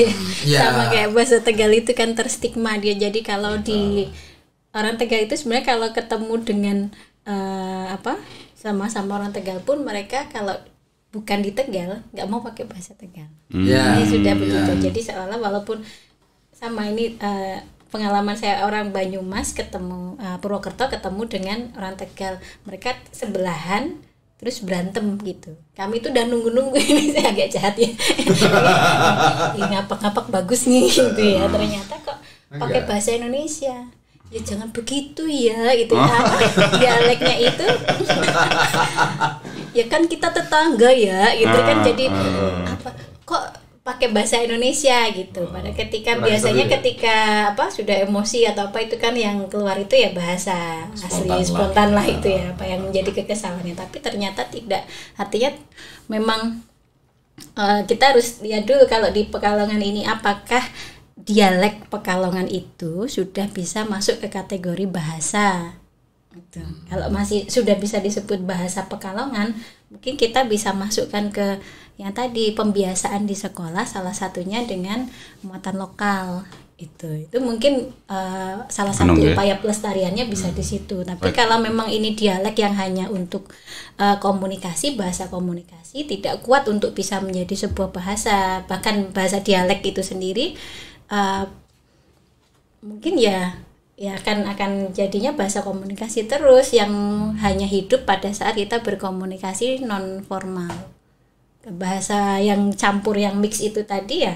ya. Sama kayak bahasa Tegal itu kan terstigma dia. Jadi kalau di orang Tegal itu sebenarnya kalau ketemu dengan sama-sama orang Tegal pun mereka kalau bukan di Tegal nggak mau pakai bahasa Tegal. Ini sudah begitu. Jadi seolah walaupun sama ini pengalaman saya orang Banyumas ketemu Purwokerto ketemu dengan orang Tegal, mereka sebelahan terus berantem gitu. Kami itu udah nunggu-nunggu ini saya agak jahat ya. Ini ngapak-ngapak bagus nih gitu ya. Ternyata kok pakai bahasa Indonesia. Ya jangan begitu ya gitu ya. Dialeknya itu ya kan kita tetangga ya gitu kan jadi apa kok pakai bahasa Indonesia gitu. Pada ketika biasanya ketika sudah emosi atau apa itu kan yang keluar itu ya bahasa spontan lah itu ya apa yang menjadi kekesalannya. Tapi ternyata tidak, artinya memang kita harus lihat dulu kalau di Pekalongan ini apakah dialek Pekalongan itu sudah bisa masuk ke kategori bahasa gitu. Kalau masih sudah bisa disebut bahasa Pekalongan, mungkin kita bisa masukkan ke yang tadi pembiasaan di sekolah, salah satunya dengan muatan lokal itu mungkin salah satu upaya pelestariannya bisa di situ. Tapi kalau memang ini dialek yang hanya untuk komunikasi, bahasa komunikasi tidak kuat untuk bisa menjadi sebuah bahasa, bahkan bahasa dialek itu sendiri mungkin ya akan jadinya bahasa komunikasi terus yang hanya hidup pada saat kita berkomunikasi non formal. Bahasa yang campur yang mix itu tadi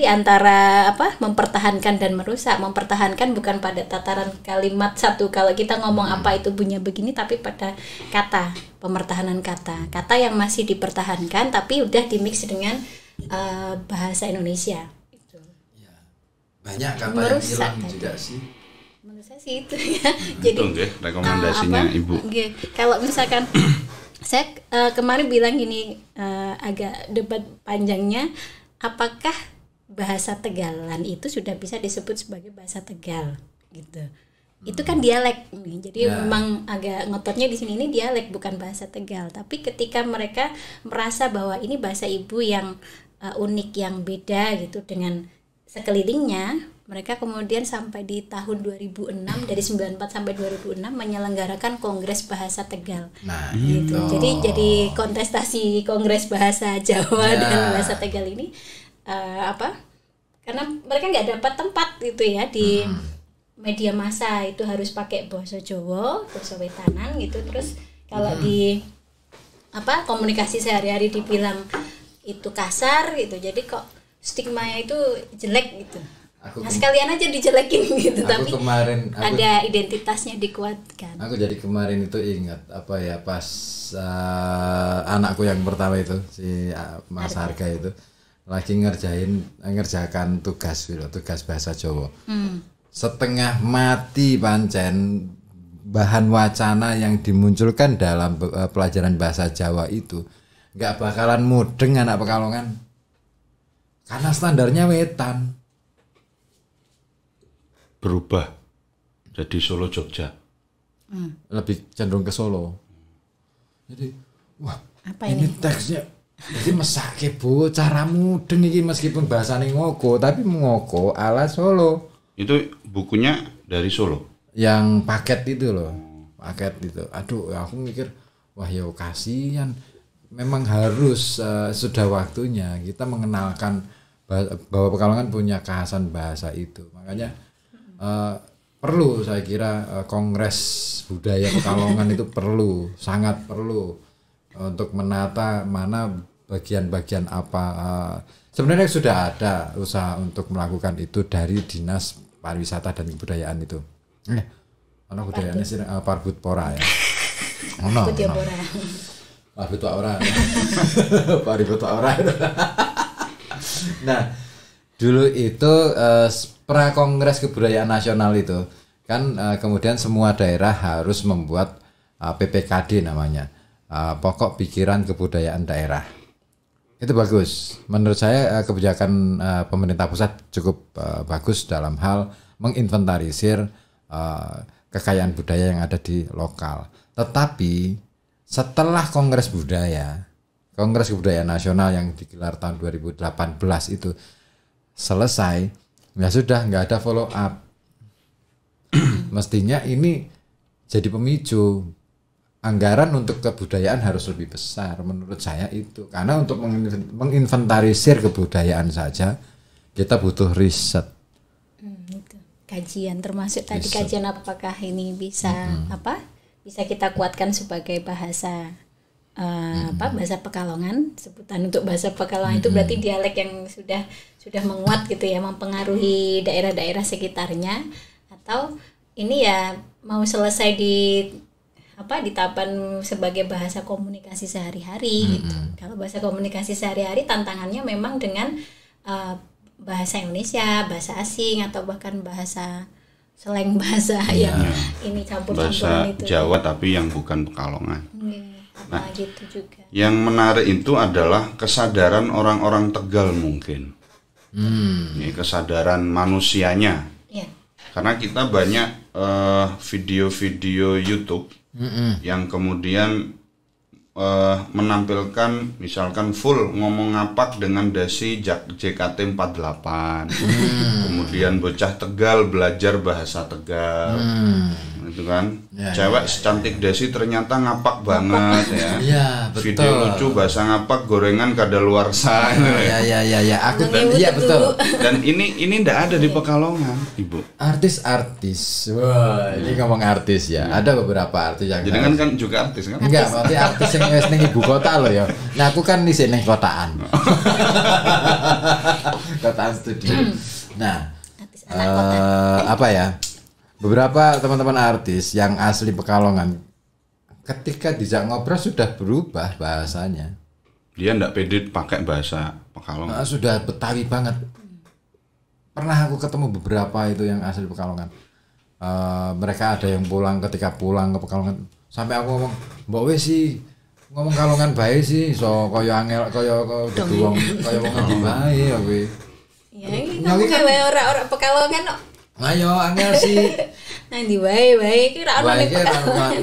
antara mempertahankan dan merusak. Mempertahankan bukan pada tataran kalimat satu, kalau kita ngomong apa itu bunyinya begini, tapi pada kata, pemertahanan kata yang masih dipertahankan tapi udah dimix dengan bahasa Indonesia. Banyak kata yang hilang juga sih. Menurut saya sih itu ya. Jadi rekomendasinya Ibu. Kalau misalkan saya kemarin bilang gini, agak debat panjangnya, apakah bahasa Tegalan itu sudah bisa disebut sebagai bahasa Tegal gitu. Itu kan dialek nih. Jadi memang agak ngototnya di sini, ini dialek bukan bahasa Tegal. Tapi ketika mereka merasa bahwa ini bahasa ibu yang unik, yang beda gitu dengan sekelilingnya, mereka kemudian sampai di tahun 2006, dari 94 sampai 2006 menyelenggarakan Kongres Bahasa Tegal. Nah, gitu. Jadi kontestasi Kongres Bahasa Jawa dan Bahasa Tegal ini karena mereka nggak dapat tempat gitu ya di media massa, itu harus pakai bahasa Jawa, bahasa Wetanan gitu. Terus kalau di komunikasi sehari-hari dibilang itu kasar gitu. Jadi kok stigmanya itu jelek gitu. Sekalian aja dijelekin gitu, tapi ada identitasnya dikuatkan. Aku jadi kemarin itu ingat pas anakku yang pertama itu si Mas Harga itu lagi ngerjakan tugas bahasa Jawa. Setengah mati pancen bahan wacana yang dimunculkan dalam pelajaran bahasa Jawa itu nggak bakalan mudeng anak Pekalongan. Karena standarnya wetan. Berubah jadi Solo Jogja. lebih cenderung ke Solo. Jadi wah, Apa ini ini? teksnya jadi mesake bocah ra mudeng iki meskipun bahasane ngoko tapi ngoko ala Solo. Itu bukunya dari Solo. Yang paket itu loh, paket itu. Aduh, aku mikir wah ya kasihan. Memang harus sudah waktunya kita mengenalkan bahwa Pekalongan punya kekhasan bahasa itu. Makanya perlu saya kira kongres budaya Pekalongan itu perlu, sangat perlu untuk menata mana bagian-bagian apa. Sebenarnya sudah ada usaha untuk melakukan itu dari Dinas Pariwisata dan Kebudayaan itu. Ana budayaane sih Parbud Pora ya. Ono. Parbud ora. Parbud ora. Nah, dulu itu pra Kongres Kebudayaan Nasional itu kan kemudian semua daerah harus membuat PPKD namanya, pokok pikiran kebudayaan daerah. Itu bagus. Menurut saya kebijakan pemerintah pusat cukup bagus dalam hal menginventarisir kekayaan budaya yang ada di lokal. Tetapi setelah Kongres Kebudayaan Nasional yang digelar tahun 2018 itu selesai, ya sudah nggak ada follow up. Mestinya ini jadi pemicu anggaran untuk kebudayaan harus lebih besar menurut saya itu. Karena untuk menginventarisir kebudayaan saja kita butuh riset. Itu. Kajian termasuk tadi kajian apakah ini bisa bisa kita kuatkan sebagai bahasa bahasa Pekalongan. Sebutan untuk bahasa Pekalongan itu berarti dialek yang sudah menguat gitu ya, mempengaruhi daerah-daerah sekitarnya, atau ini ya mau selesai ditapan sebagai bahasa komunikasi sehari-hari gitu. Kalau bahasa komunikasi sehari-hari tantangannya memang dengan bahasa Indonesia, bahasa asing, atau bahkan bahasa slang bahasa yang ini campur-campuran itu. Bahasa Jawa tapi yang bukan Pekalongan. Nah, gitu juga. Yang menarik itu adalah kesadaran orang-orang Tegal mungkin. Ini kesadaran manusianya. Iya. Karena kita banyak video-video YouTube yang kemudian menampilkan misalkan full ngomong ngapak dengan dasi JKT 48. Kemudian bocah Tegal belajar bahasa Tegal. Itu kan. Cewek secantik dasi ternyata ngapak banget ya. Iya, betul. Video lucu bahasa ngapak gorengan kadaluarsa. Ya, aku iya betul. Dan ini ndak ada di Pekalongan, Ibu. Artis. Wah, ini ngomong artis ya. Ada beberapa artis yang Jadi kan juga artis kan? enggak, berarti artis yang wis ning ibu kota loh ya. Nah, aku kan di sini kotaan. Kotaan studio. Nah, apa ya? Beberapa teman-teman artis yang asli Pekalongan ketika dijak ngobrol sudah berubah bahasanya. Dia ndak pede pakai bahasa Pekalongan. Sudah Betawi banget. Pernah aku ketemu beberapa itu yang asli Pekalongan. Mereka ada yang ketika pulang ke Pekalongan sampai aku ngomong, "Mbok wis sih ngomong Kalongan bae sih, so koyo angel koyo wong koyo wong endi bae ya kowe." Ya iki kamu gawe ora Pekalongan kok. Ayo angel sih. Nang ndi wae iki ora ono ning Pekalongan.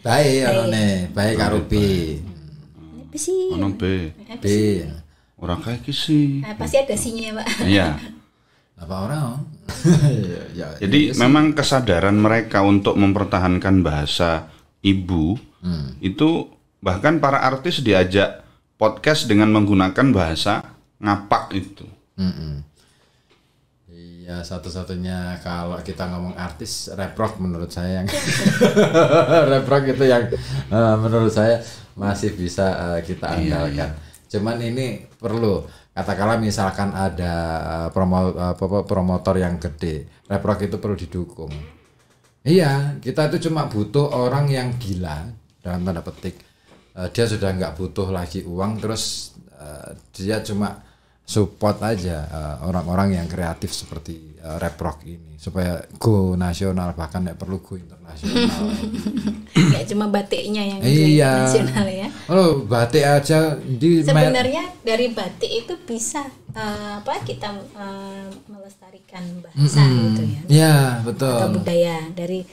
Bae onone, bae karo B. Apa sih? Ono B. B. Ora kayak iki sih. Nah, pasti ada sinya, Pak. Iya. Apa orang? Ya, Jadi memang kesadaran mereka untuk mempertahankan bahasa ibu itu bahkan para artis diajak podcast dengan menggunakan bahasa ngapak itu. Iya, satu-satunya kalau kita ngomong artis rap rock menurut saya yang rap rock itu yang menurut saya masih bisa kita andalkan. Cuman ini perlu katakanlah misalkan ada promotor yang gede, rap rock itu perlu didukung. Iya, kita itu cuma butuh orang yang gila dalam tanda petik. Dia sudah nggak butuh lagi uang, terus dia cuma support aja orang-orang yang kreatif seperti rap rock ini supaya go nasional, bahkan nggak perlu go internasional. Nggak cuma batiknya yang nasional ya. Oh, batik aja sebenarnya dari batik itu bisa kita melestarikan bahasa gitu ya. Iya, betul. Atau budaya dari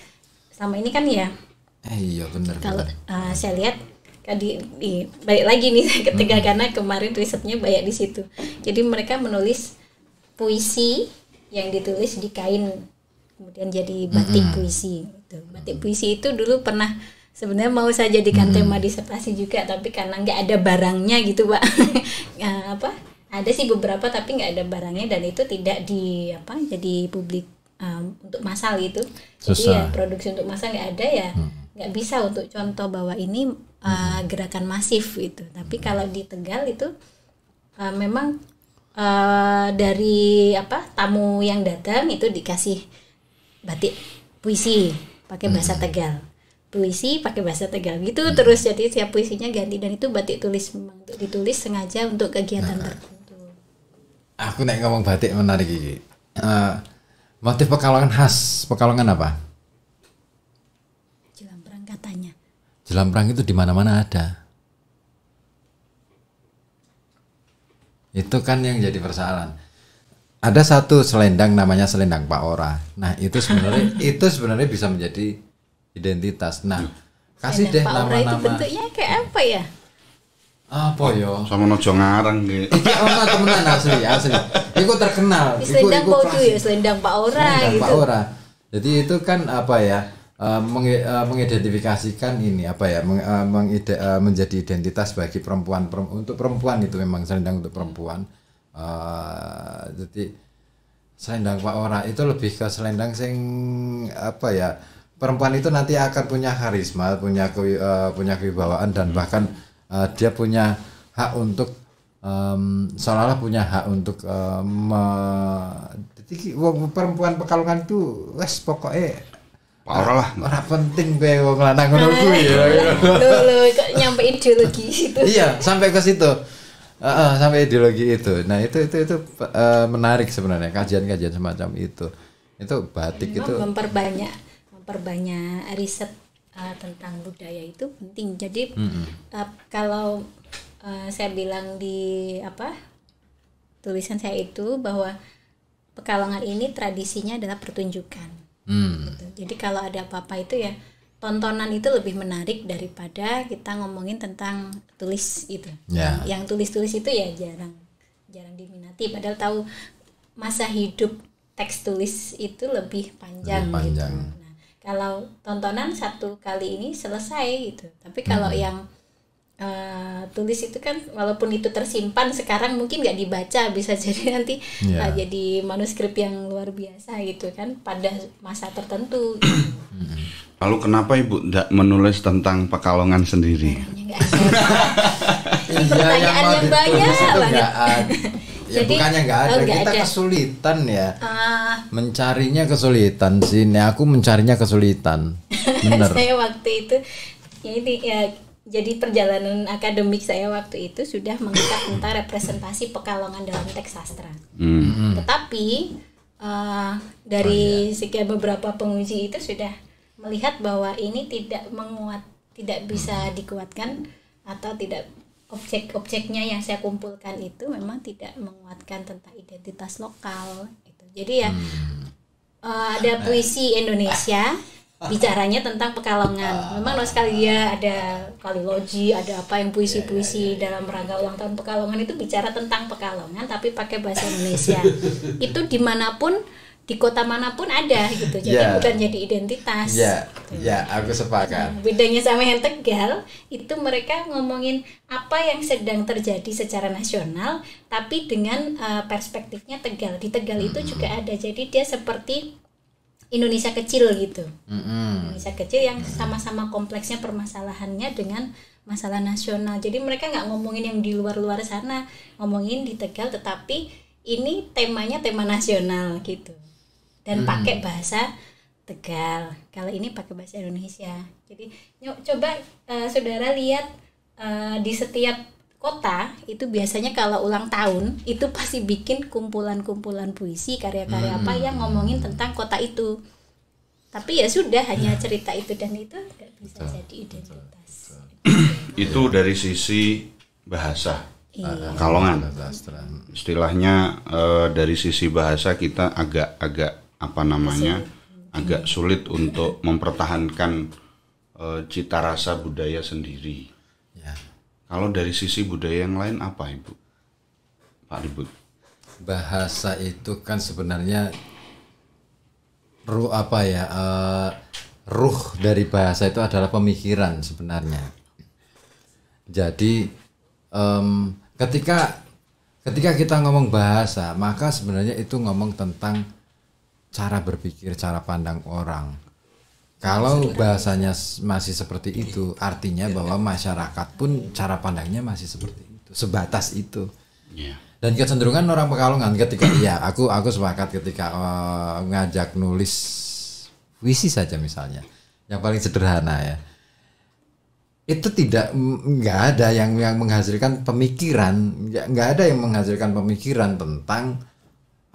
selama ini kan ya Iya benar. Kalau saya lihat balik lagi nih ketika karena kemarin risetnya banyak di situ. Jadi mereka menulis puisi yang ditulis di kain kemudian jadi batik puisi. Batik puisi itu dulu pernah sebenarnya mau saya jadikan tema disertasi juga, tapi karena nggak ada barangnya gitu Pak. Ada sih beberapa tapi nggak ada barangnya dan itu tidak jadi publik untuk massal gitu. Jadi ya produksi untuk massal nggak ada ya. Nggak bisa untuk contoh bahwa ini gerakan masif gitu. Tapi kalau di Tegal itu memang dari tamu yang datang itu dikasih batik puisi pakai bahasa Tegal, puisi pakai bahasa Tegal gitu terus. Jadi tiap puisinya ganti dan itu batik tulis memang untuk ditulis sengaja untuk kegiatan tertentu. Aku nek ngomong batik menarik iki. Motif Pekalongan khas Pekalongan apa? Katanya Jelamprang itu di mana-mana ada. Itu kan yang jadi persoalan. Ada satu selendang namanya selendang Pak Ora. Nah, itu sebenarnya bisa menjadi identitas. Nah, kasih deh Pak Ora nama-nama. itu bentuknya kayak apa ya? Apa yo? Sama nojo ngarang gitu. Iki ono temenan asli. Iku terkenal. Selendang Pak ya, selendang Pak Ora selendang gitu. Pak Ora. Jadi itu kan mengidentifikasikan ini menjadi identitas bagi perempuan, untuk perempuan itu memang selendang untuk perempuan. Jadi selendang Pak Ora itu lebih ke selendang sing perempuan itu nanti akan punya karisma, punya kewibawaan dan bahkan dia punya hak untuk seolah-olah punya hak untuk jadi perempuan Pekalongan itu wes pokoknya Pak Ora lah. Ora penting kowe wong lanang ngono kuwi ya. Loh, kok nyampe ideologi itu. Iya, sampai ke situ. Sampai ideologi itu. Nah, itu menarik sebenarnya kajian-kajian semacam itu. Itu batik memang itu memperbanyak riset tentang budaya itu penting. Jadi kalau saya bilang di tulisan saya itu bahwa Pekalongan ini tradisinya adalah pertunjukan. Gitu. Jadi kalau ada apa-apa itu ya tontonan itu lebih menarik daripada kita ngomongin tentang tulis itu. Ya. Yang tulis-tulis itu ya jarang diminati. Padahal tahu masa hidup teks tulis itu lebih panjang. Gitu. Nah, kalau tontonan satu kali ini selesai gitu. Tapi kalau yang tulis itu kan walaupun itu tersimpan sekarang mungkin nggak dibaca, bisa jadi nanti jadi manuskrip yang luar biasa gitu kan pada masa tertentu gitu. Lalu kenapa Ibu tidak menulis tentang Pekalongan sendiri? Pertanyaannya banyak banget. Ya bukannya nggak ada, kita kesulitan ya. Mencarinya kesulitan sih. Aku mencarinya kesulitan. Bener. Saya waktu itu jadi perjalanan akademik saya waktu itu sudah mengangkat tentang representasi Pekalongan dalam teks sastra. Tetapi dari sekian beberapa penguji itu sudah melihat bahwa ini tidak bisa dikuatkan atau tidak objek-objeknya yang saya kumpulkan itu memang tidak menguatkan tentang identitas lokal. Gitu. Jadi ya ada puisi Indonesia. Bicaranya tentang Pekalongan. Memang nostalgia, ada Kaliloji, ada apa yang puisi-puisi dalam rangka ulang tahun Pekalongan itu bicara tentang Pekalongan tapi pakai bahasa Indonesia. Itu dimanapun, di kota manapun ada gitu. Jadi bukan jadi identitas. Ya, aku sepakat. Bedanya sama yang Tegal, itu mereka ngomongin apa yang sedang terjadi secara nasional, tapi dengan perspektifnya Tegal. Di Tegal itu juga ada. Jadi dia seperti Indonesia kecil gitu. Indonesia kecil yang sama-sama kompleksnya permasalahannya dengan masalah nasional. Jadi mereka nggak ngomongin yang di luar-luar sana, ngomongin di Tegal, tetapi ini temanya tema nasional gitu. Dan pakai bahasa Tegal. Kalau ini pakai bahasa Indonesia. Jadi coba saudara lihat di setiap kota itu biasanya kalau ulang tahun itu pasti bikin kumpulan-kumpulan puisi, karya-karya apa yang ngomongin tentang kota itu. Tapi ya sudah hanya cerita itu dan itu nggak bisa jadi identitas. Itu dari sisi bahasa Pekalongan. Istilahnya dari sisi bahasa kita agak agak sulit untuk mempertahankan cita rasa budaya sendiri. Ya. Kalau dari sisi budaya yang lain apa Ibu? Pak Ribut. Bahasa itu kan sebenarnya ruh dari bahasa itu adalah pemikiran sebenarnya. Jadi ketika kita ngomong bahasa, maka sebenarnya itu ngomong tentang cara berpikir, cara pandang orang. Kalau bahasanya masih seperti itu, artinya bahwa masyarakat pun cara pandangnya masih seperti itu, sebatas itu. Yeah. Dan kecenderungan orang Pekalongan ketika aku sepakat ketika ngajak nulis puisi saja misalnya, yang paling sederhana ya, itu nggak ada yang menghasilkan pemikiran, nggak ada yang menghasilkan pemikiran tentang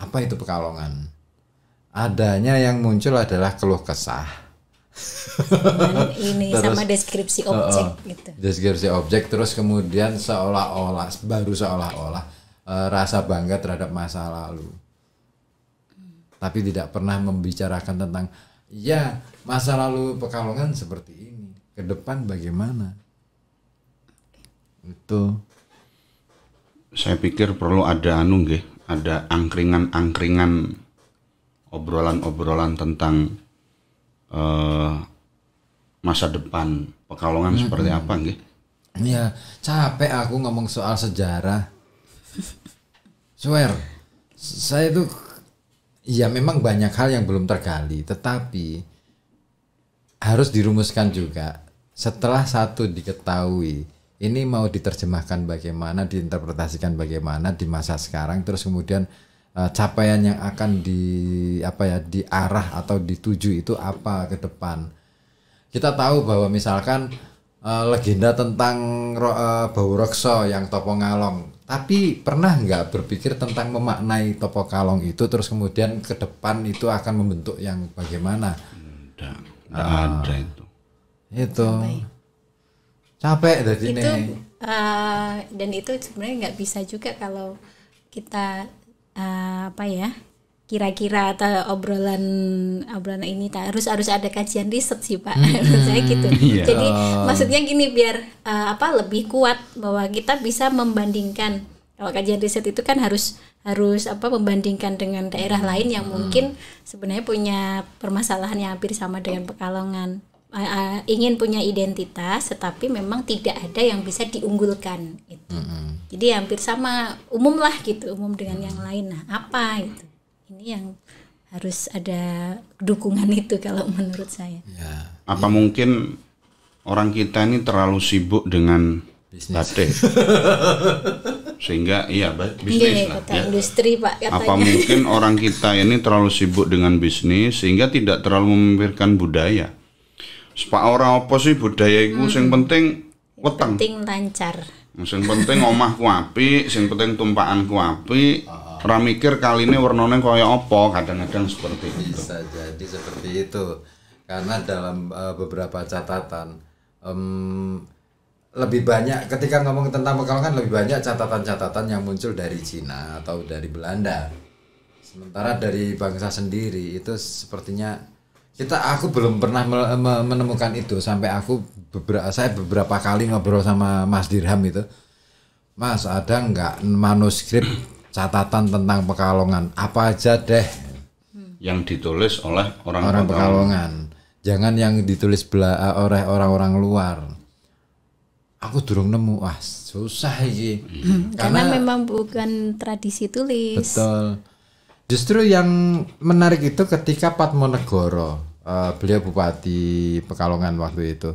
apa itu Pekalongan. Adanya yang muncul adalah keluh kesah. Dan ini Terus, sama deskripsi objek gitu. Deskripsi objek, terus kemudian seolah-olah rasa bangga terhadap masa lalu. Tapi tidak pernah membicarakan tentang ya masa lalu Pekalongan seperti ini, ke depan bagaimana. Itu Saya pikir perlu ada ada angkringan-angkringan, obrolan-obrolan tentang masa depan Pekalongan seperti apa nggih? ya capek aku ngomong soal sejarah. Swear, saya itu ya memang banyak hal yang belum tergali, tetapi harus dirumuskan juga. Setelah satu diketahui, ini mau diterjemahkan bagaimana, diinterpretasikan bagaimana di masa sekarang, terus kemudian capaian yang akan diarah atau dituju itu apa ke depan. Kita tahu bahwa misalkan legenda tentang Bau Rekso yang Topo Ngalong, tapi pernah nggak berpikir tentang memaknai Topo Kalong itu terus kemudian ke depan itu akan membentuk yang bagaimana? Nggak ada itu. Itu capek dari Itu ini. dan itu sebenarnya nggak bisa juga kalau kita kira-kira atau obrolan ini harus ada kajian riset sih Pak. Menurut saya gitu. Iya. Jadi maksudnya gini, biar lebih kuat bahwa kita bisa membandingkan. Kalau kajian riset itu kan harus membandingkan dengan daerah lain yang mungkin sebenarnya punya permasalahan yang hampir sama dengan Pekalongan. Ingin punya identitas, tetapi memang tidak ada yang bisa diunggulkan gitu. Jadi hampir sama, umum lah gitu, umum dengan yang lain. Nah, apa itu? Ini yang harus ada dukungan itu kalau menurut saya. Ya. Apa mungkin orang kita ini terlalu sibuk dengan batik? Sehingga bisnis lah kata ya. industri Pak katanya. Apa mungkin orang kita ini terlalu sibuk dengan bisnis sehingga tidak terlalu memikirkan budaya? Pak ora apa sih budaya iku sing penting weteng. Penting lancar. Sing penting omahku apik, sing penting tumpakanku apik. Ora mikir kaline warnane kaya apa, kadang-kadang seperti itu. Bisa jadi seperti itu. Karena dalam beberapa catatan lebih banyak ketika ngomong tentang Pekalongan lebih banyak catatan-catatan yang muncul dari Cina atau dari Belanda. Sementara dari bangsa sendiri itu sepertinya aku belum pernah menemukan itu sampai saya beberapa kali ngobrol sama Mas Dirham itu. Mas, ada nggak manuskrip catatan tentang Pekalongan? Apa aja deh yang ditulis oleh orang Pekalongan. Jangan yang ditulis oleh orang-orang luar. Aku durung nemu. Wah, susah iki. Karena memang bukan tradisi tulis. Betul. Justru yang menarik itu ketika Patmonegoro, beliau Bupati Pekalongan waktu itu.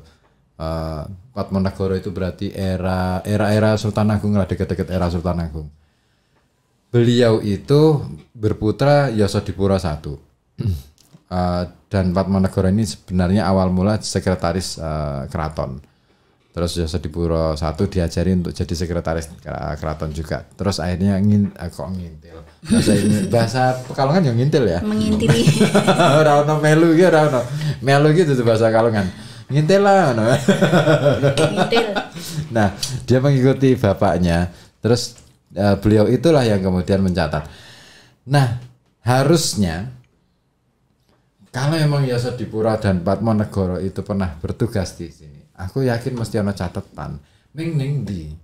Patmonegoro itu berarti era Sultan Agung lah, dekat-dekat era Sultan Agung. Beliau itu berputra Yosodipuro I. Dan Patmonegoro ini sebenarnya awal mula sekretaris keraton. Terus Yosodipuro I diajari untuk jadi sekretaris keraton juga. Terus akhirnya ngintil. Bahasa Pekalongan yang ngintil ya. Mengintili. Ora ono melu iki ora ono. Melu iki itu bahasa Kalongan. Ngintil lah ono. Ngintil. Nah, dia mengikuti bapaknya. Terus beliau itulah yang kemudian mencatat. Nah, harusnya Kalau emang Yosodipuro dan Patmonegoro itu pernah bertugas di sini, aku yakin mesti ana catatan. Ning ndi?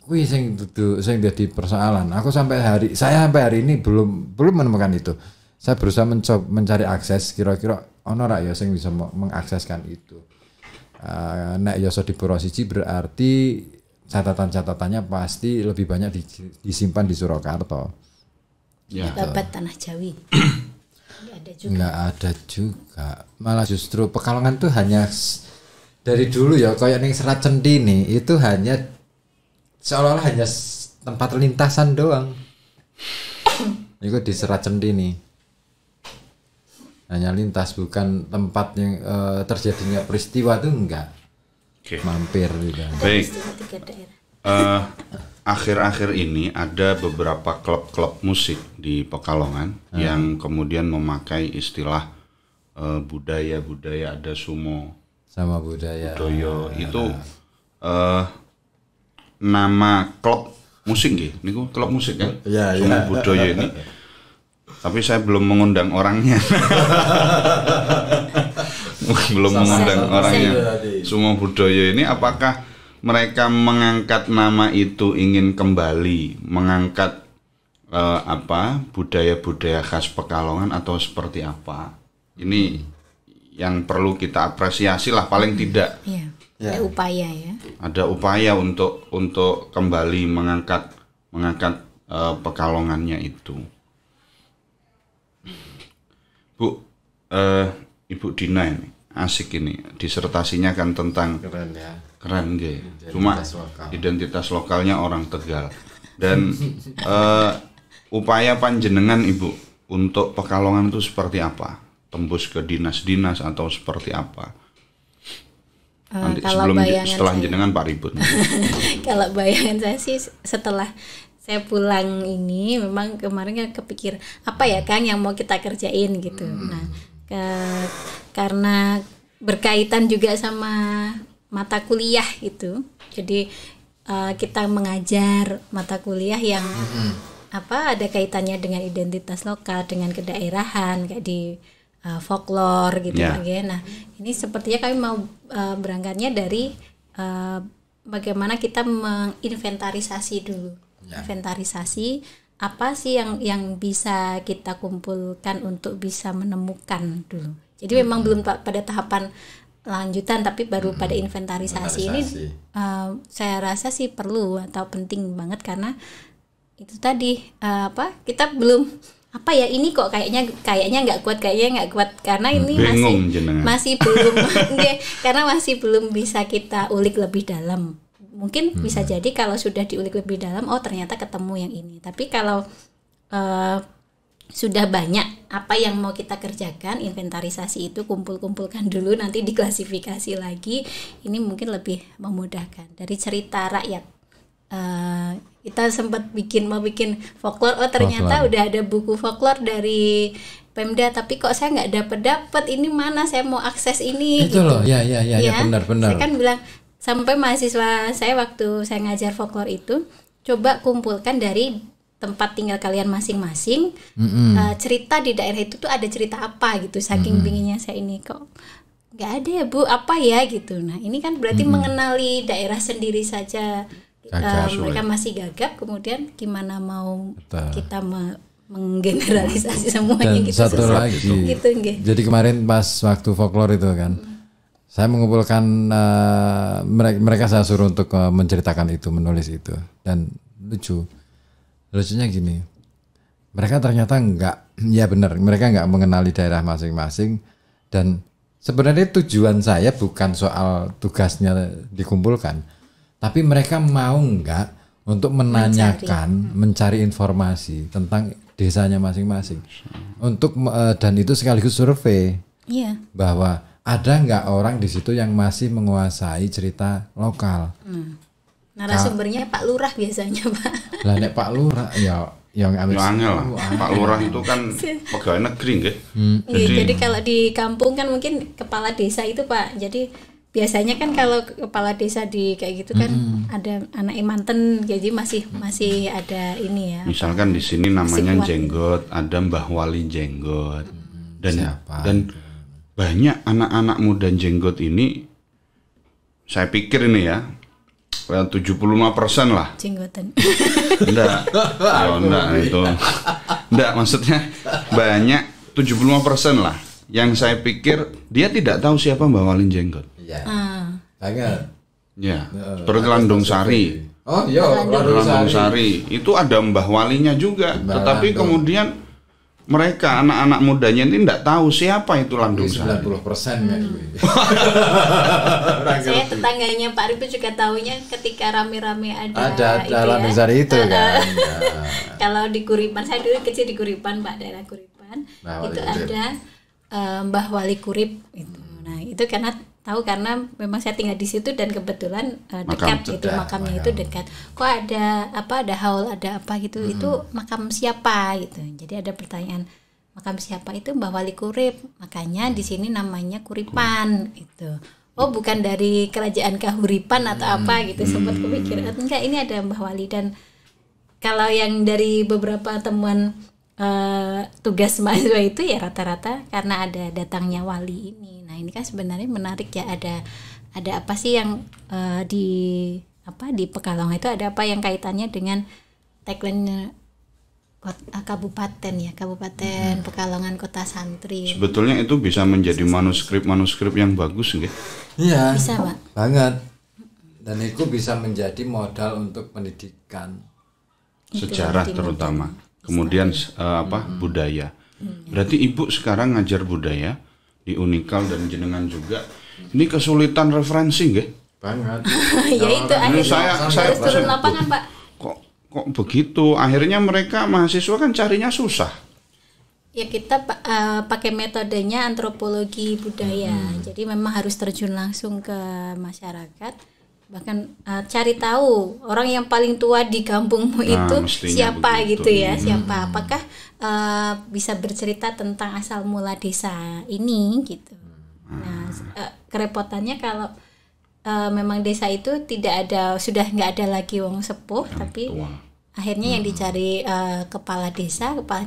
Kuwi sing dudu sing dadi persoalan. Saya sampai hari ini belum menemukan itu. Saya berusaha mencari akses kira-kira ana ra ya sing bisa mengakseskan itu. Nek Yosodipuro siji berarti catatan-catatannya pasti lebih banyak disimpan di Surakarta. Ya. Babat Tanah Jawi. Nggak ada juga. Malah justru Pekalongan tuh hanya dari dulu ya kayak ning Serat Centhini itu hanya seolah-olah hanya tempat lintasan doang. Itu di Serat Centhini. Hanya lintas, bukan tempat yang terjadinya peristiwa tuh enggak. Oke. Mampir gitu. Baik. Akhir-akhir ini ada beberapa klub-klub musik di Pekalongan yang kemudian memakai istilah budaya-budaya, ada sumo Sama budaya. Budoyo itu nama klub musik nggih niku klub musik kan Iya, Sumo iya. Budoyo ini, tapi saya belum mengundang orangnya. Belum mengundang orangnya. Sumo Budoyo ini apakah mereka mengangkat nama itu ingin kembali mengangkat budaya-budaya khas Pekalongan atau seperti apa? Ini yang perlu kita apresiasi lah paling tidak. Iya. Ya. Ada upaya ya. Ada upaya untuk kembali mengangkat Pekalongannya itu. Bu, Ibu Dina ini asik ini disertasinya kan tentang Keren ya. keren nggih. Cuma lokal. identitas lokalnya orang Tegal. Dan upaya panjenengan Ibu untuk Pekalongan itu seperti apa? Tembus ke dinas-dinas atau seperti apa? Nanti Kalau setelah jenengan Pak Ribut. Kalau bayangan saya sih setelah saya pulang ini memang kemarin kan kepikir apa ya Kang yang mau kita kerjain gitu. Nah, karena berkaitan juga sama mata kuliah gitu. Jadi kita mengajar mata kuliah yang ada kaitannya dengan identitas lokal, dengan kedaerahan kayak di folklore gitu Ya. Pak. Nah, ini sepertinya kami mau berangkatnya dari bagaimana kita menginventarisasi dulu. Ya. Inventarisasi apa sih yang bisa kita kumpulkan untuk bisa menemukan dulu. Jadi memang belum pada tahapan lanjutan tapi baru pada inventarisasi ini saya rasa sih perlu atau penting banget karena itu tadi kita belum ini kok kayaknya nggak kuat karena ini Bingung jenengan. masih belum karena masih belum bisa kita ulik lebih dalam. Mungkin bisa jadi kalau sudah diulik lebih dalam, oh ternyata ketemu yang ini. Tapi kalau sudah banyak apa yang mau kita kerjakan, inventarisasi itu kumpulkan dulu, nanti diklasifikasi lagi. Ini mungkin lebih memudahkan. Dari cerita rakyat, kita sempat mau bikin folklore. Oh ternyata udah ada buku folklore dari Pemda, tapi kok saya nggak dapet ini mana? Saya mau akses ini. Itu gitu. loh, ya benar. Saya kan bilang sampai mahasiswa saya waktu saya ngajar folklore itu coba kumpulkan dari tempat tinggal kalian masing-masing, cerita di daerah itu tuh ada cerita apa gitu. Saking binginnya saya ini kok nggak ada ya Bu, apa ya gitu. Nah ini kan berarti mengenali daerah sendiri saja mereka masih gagap. Kemudian gimana mau kita menggeneralisasi semuanya Dan gitu. satu lagi gitu, jadi kemarin pas waktu folklore itu kan saya mengumpulkan mereka saya suruh untuk menceritakan itu, menulis itu. Dan lucunya gini, mereka ternyata mereka nggak mengenali daerah masing-masing. Dan sebenarnya tujuan saya bukan soal tugasnya dikumpulkan, tapi mereka mau nggak untuk menanyakan, mencari informasi tentang desanya masing-masing, dan itu sekaligus survei bahwa ada nggak orang di situ yang masih menguasai cerita lokal. Narasumbernya Pak Lurah biasanya Pak. Lah nek Pak Lurah yang angel lah. Pak Lurah itu kan pegawai negeri nggih. Jadi kalau di kampung kan mungkin kepala desa itu Pak. Jadi biasanya kan kalau kepala desa di kayak gitu kan ada anak manten, jadi masih ada ini ya. Misalkan di sini namanya kuat. jenggot, ada Mbah Wali jenggot. Dan Siapa dan banyak anak-anak muda jenggot ini, saya pikir ini ya 75% lah. Jenggotan. Enggak. Oh, enggak itu. Enggak, maksudnya banyak 75% lah. Yang saya pikir dia tidak tahu siapa Mbah Wali jenggot. Iya. Banget. Ya, seperti Landung Sari. Oh iya, Landung Sari itu ada Mbah Walinya juga, Mbah tetapi Landung. kemudian mereka anak-anak mudanya ini tidak tahu siapa itu Landung Sari. 90% kan. Saya tetangganya Pak Riput juga tahunya ketika rame-rame ada itu Landung ya. Sari itu kan. Kalau di Kuripan, saya dulu kecil di Kuripan, Pak, daerah Kuripan, Mbah Wali itu Kurip. ada Mbah Wali Kurip itu. Nah, itu karena memang saya tinggal di situ dan kebetulan dekat gitu, makamnya itu dekat. Kok ada haul, ada apa gitu, itu makam siapa gitu. Jadi ada pertanyaan, makam siapa itu Mbah Wali Kurip. Makanya di sini namanya Kuripan gitu. Oh, bukan dari kerajaan Kahuripan atau apa gitu. Sempat kepikiran, enggak, ini ada Mbah Wali. Dan kalau yang dari beberapa temuan tugas mahasiswa itu ya rata-rata karena ada datangnya wali ini. Nah, ini kan sebenarnya menarik ya, ada apa sih yang di Pekalongan itu, ada apa yang kaitannya dengan tagline kabupaten Pekalongan Kota Santri. Sebetulnya itu bisa menjadi manuskrip yang bagus nggih? Iya. Bisa, Pak. Banget. Dan itu bisa menjadi modal untuk pendidikan. Sejarah terutama. Kemudian budaya. Berarti Ibu sekarang ngajar budaya di Unikal dan jenengan juga. Ini kesulitan referensi nggih? Banget. Ya itu akhirnya saya harus turun lapangan, Pak. Kok begitu? Akhirnya mereka mahasiswa kan carinya susah. Ya kita pakai metodenya antropologi budaya. Jadi memang harus terjun langsung ke masyarakat. Bahkan cari tahu orang yang paling tua di kampungmu itu siapa begitu. gitu ya, siapa, apakah bisa bercerita tentang asal mula desa ini gitu. Nah, kerepotannya kalau memang desa itu sudah nggak ada lagi wong sepuh, tapi tua. akhirnya yang dicari kepala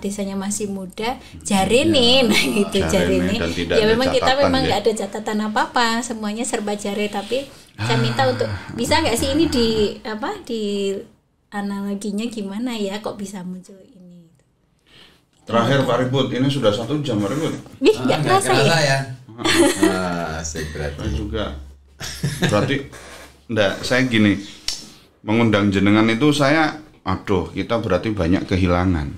desanya masih muda, jarene, nah gitu, jarene. Dan Ya memang kita catatan, memang ya. nggak ada catatan apa-apa, semuanya serba jare. Tapi saya minta untuk bisa nggak sih ini di analoginya gimana ya, kok bisa muncul ini? Terakhir Pak Ribut, ini sudah 1 jam Pak Ribut. Ih, nggak kerasa ya? Asik berarti. Saya juga. Berarti enggak, saya gini, mengundang jenengan itu kita berarti banyak kehilangan.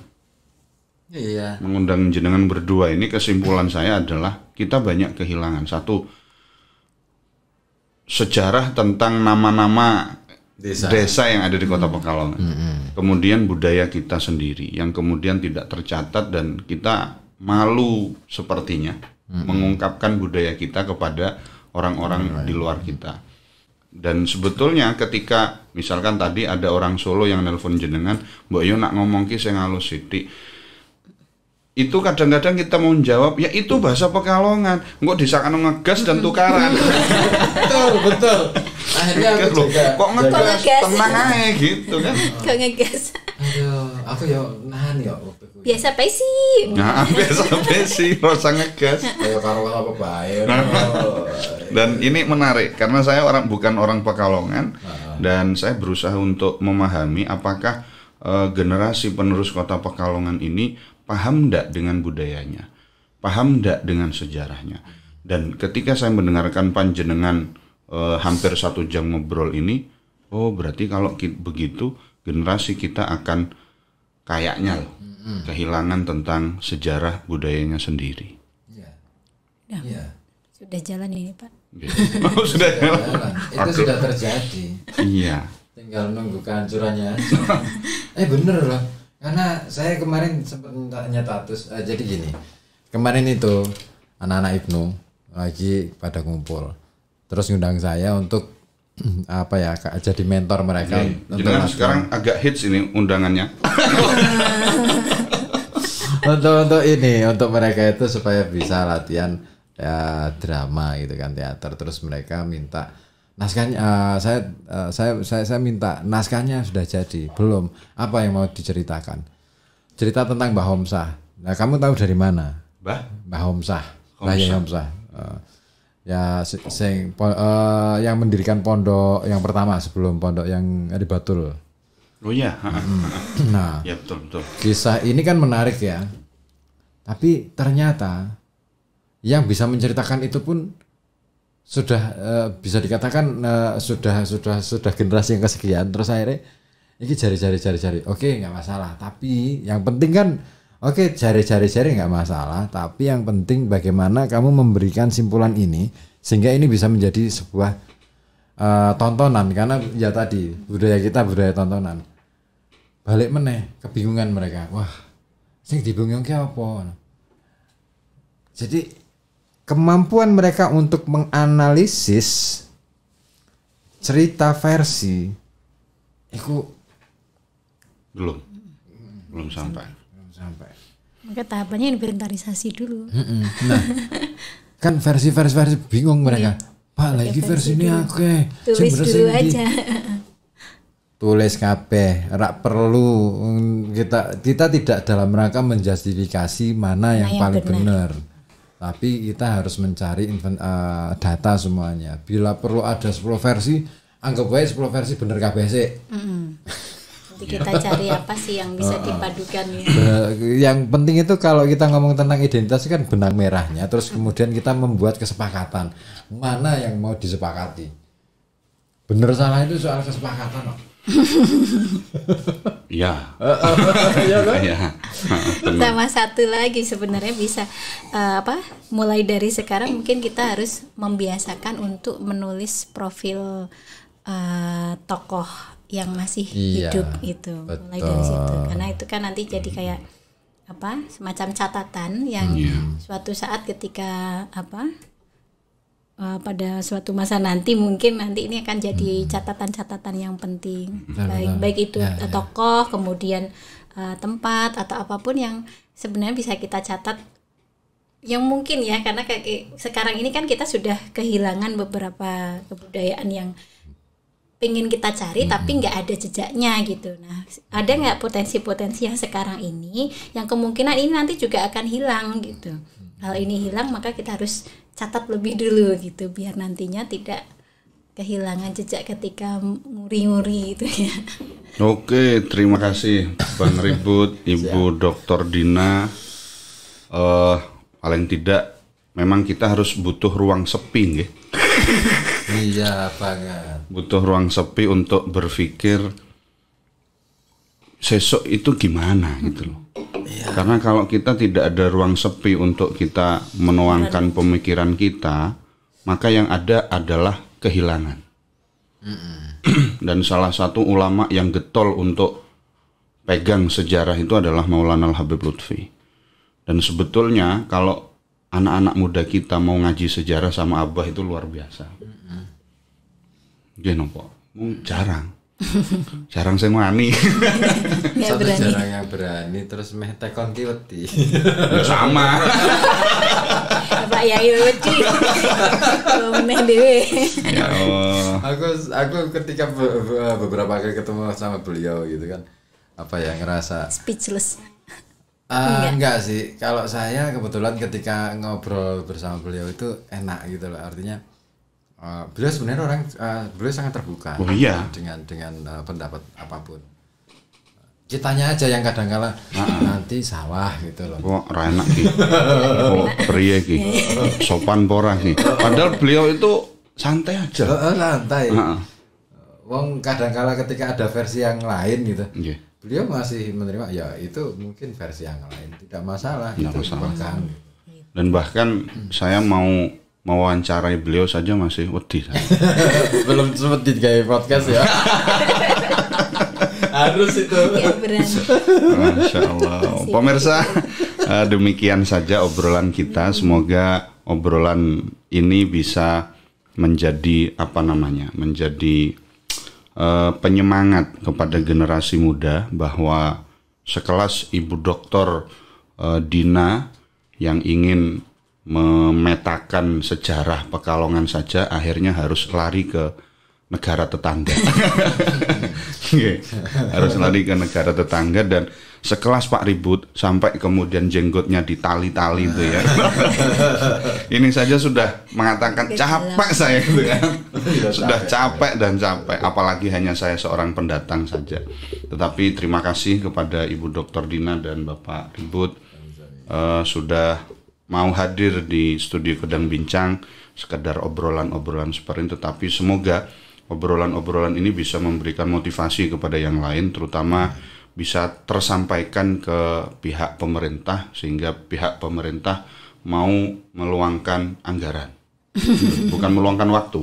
Iya. Mengundang jenengan berdua ini, kesimpulan saya adalah kita banyak kehilangan. Satu, sejarah tentang nama-nama desa yang ada di Kota Pekalongan. Kemudian budaya kita sendiri yang kemudian tidak tercatat dan kita malu sepertinya mengungkapkan budaya kita kepada orang-orang di luar kita. Dan sebetulnya ketika misalkan tadi ada orang Solo yang nelpon jenengan, Mbak Yo nak ngomong ki sing halus sithik. Itu kadang-kadang kita mau jawab, ya itu bahasa Pekalongan. Engko disakano ngegas dan tukaran. Betul. Akhirnya aku juga. Kok ngegas? Tenang aja gitu kan. Kok ngegas? Aduh, aku ya nahan ya waktu itu. Biasa apa sih? Nah, sampai sih rasa ngegas. Kayak karo apa bae. Dan ini menarik karena saya bukan orang Pekalongan dan saya berusaha untuk memahami apakah generasi penerus Kota Pekalongan ini paham enggak dengan budayanya, paham enggak dengan sejarahnya. Dan ketika saya mendengarkan panjenengan hampir 1 jam ngobrol ini, oh berarti kalau begitu generasi kita akan kayaknya kehilangan tentang sejarah budayanya sendiri. Iya. Sudah jalan ini, Pak. Oh, sudah jalan. Itu sudah terjadi. Iya. Tinggal nunggu kehancurannya aja. Bener loh. Karena saya kemarin sempat tanya status. Jadi gini. Kemarin itu anak-anak Ibnu lagi pada ngumpul. Terus ngundang saya untuk jadi mentor mereka. Jangan sekarang agak hits ini undangannya. untuk mereka itu supaya bisa latihan ya drama gitu kan, teater, terus mereka minta naskahnya, saya minta naskahnya sudah jadi belum, apa yang mau diceritakan, cerita tentang Mbah Homsah. Nah kamu tahu dari mana? Mbah Homsah, Mbah Yai Homsah, ya yang mendirikan pondok yang pertama sebelum pondok yang di Batul. Oh iya. Nah Ya betul. kisah ini kan menarik ya, tapi ternyata yang bisa menceritakan itu pun sudah bisa dikatakan sudah generasi yang kesekian, terus akhirnya ini jari. Oke, nggak masalah, tapi yang penting kan oke, jari nggak masalah, tapi yang penting bagaimana kamu memberikan simpulan ini sehingga ini bisa menjadi sebuah tontonan, karena ya tadi budaya kita budaya tontonan. Balik meneh kebingungan mereka, wah sing dibingung ki apa. Jadi kemampuan mereka untuk menganalisis cerita versi itu belum sampai. Maka tahapannya inventarisasi dulu. Nah, kan versi bingung mereka. Pak, lagi versi ini oke. Tulis dulu aja. Tulis kabeh, rak perlu kita tidak dalam rangka menjustifikasi mana yang paling benar. Tapi kita harus mencari data semuanya. Bila perlu ada 10 versi, anggap aja 10 versi bener kabeh sih. Nanti kita cari apa sih yang bisa dipadukan ya. Yang penting itu kalau kita ngomong tentang identitas kan benang merahnya, terus kemudian kita membuat kesepakatan mana yang mau disepakati. Bener salah itu soal kesepakatan kok. Ya. Sama satu lagi sebenarnya bisa mulai dari sekarang mungkin kita harus membiasakan untuk menulis profil tokoh yang masih hidup itu. Betul. Mulai dari situ, karena itu kan nanti jadi kayak semacam catatan yang suatu saat ketika pada suatu masa nanti mungkin nanti ini akan jadi catatan-catatan yang penting, baik itu tokoh, kemudian tempat atau apapun yang sebenarnya bisa kita catat, yang mungkin ya, karena kayak sekarang ini kan kita sudah kehilangan beberapa kebudayaan yang pengen kita cari tapi nggak ada jejaknya gitu. Nah, ada nggak potensi-potensi yang sekarang ini yang kemungkinan ini nanti juga akan hilang gitu. Kalau ini hilang maka kita harus catat lebih dulu gitu, biar nantinya tidak kehilangan jejak ketika nguri-nguri itu ya. Oke, terima kasih Bang Ribut, Ibu Dr. Dina. Paling tidak memang kita harus butuh ruang sepi nggih. Iya banget. Butuh ruang sepi untuk berpikir sesok itu gimana gitu loh. Karena kalau kita tidak ada ruang sepi untuk kita menuangkan pemikiran kita, maka yang ada adalah kehilangan. Dan salah satu ulama yang getol untuk pegang sejarah itu adalah Maulana Al-Habib Lutfi. Dan sebetulnya kalau anak-anak muda kita mau ngaji sejarah sama Abah itu luar biasa. Gini nopo, jarang saya wani. Satu jarang yang berani, terus meh tekon ki wedi. Sama. Pak Yai wedi. Meh dhewe. Ya Allah. Aku ketika beberapa kali ketemu sama beliau gitu kan, ngerasa speechless. Enggak sih, kalau saya kebetulan ketika ngobrol bersama beliau itu enak gitu loh, artinya beliau sebenarnya beliau sangat terbuka dengan pendapat apapun. Kitanya aja yang kadang-kala nanti sawah gitu loh. Kok enak ki. Kok priye ki. Sopan pora ki. Padahal beliau itu santai aja. Santai. Wong kadang-kala ketika ada versi yang lain gitu. Beliau masih menerima, ya itu mungkin versi yang lain, tidak masalah. Tidak masalah. Dan bahkan saya mau wawancarai beliau saja masih wedi. Belum sempat digawe podcast ya. Harus itu. Masya Allah. Pemirsa, demikian saja obrolan kita. Semoga obrolan ini bisa menjadi menjadi penyemangat kepada generasi muda bahwa sekelas Ibu Dr. Dina yang ingin memetakan sejarah Pekalongan saja akhirnya harus lari ke negara tetangga. Harus lari ke negara tetangga, dan sekelas Pak Ribut sampai kemudian jenggotnya ditali-tali itu ya. Ini saja sudah mengatakan capek saya gitu ya. Sudah capek dan capek, apalagi hanya saya seorang pendatang saja. Tetapi terima kasih kepada Ibu Dr. Dina dan Bapak Ribut sudah mau hadir di studio Kedang Bincang, sekedar obrolan-obrolan seperti ini, tetapi semoga obrolan-obrolan ini bisa memberikan motivasi kepada yang lain, terutama bisa tersampaikan ke pihak pemerintah sehingga pihak pemerintah mau meluangkan anggaran, bukan meluangkan waktu,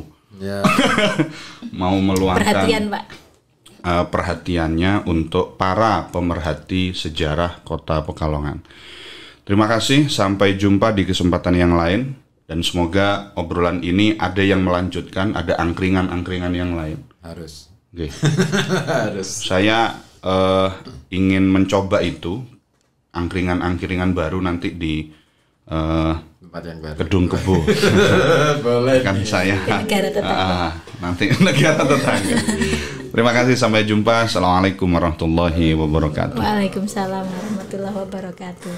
mau meluangkan perhatian, Pak. Perhatiannya untuk para pemerhati sejarah Kota Pekalongan. Terima kasih, sampai jumpa di kesempatan yang lain. Dan semoga obrolan ini ada yang melanjutkan, ada angkringan-angkringan yang lain. Harus. Okay. Harus. Saya ingin mencoba itu, angkringan-angkringan baru nanti di tempat yang baru. Gedung Kebo. Boleh. Kan saya Negara tetangga. nanti negara tetangga. Terima kasih, sampai jumpa. Assalamualaikum warahmatullahi wabarakatuh. Waalaikumsalam warahmatullahi wabarakatuh.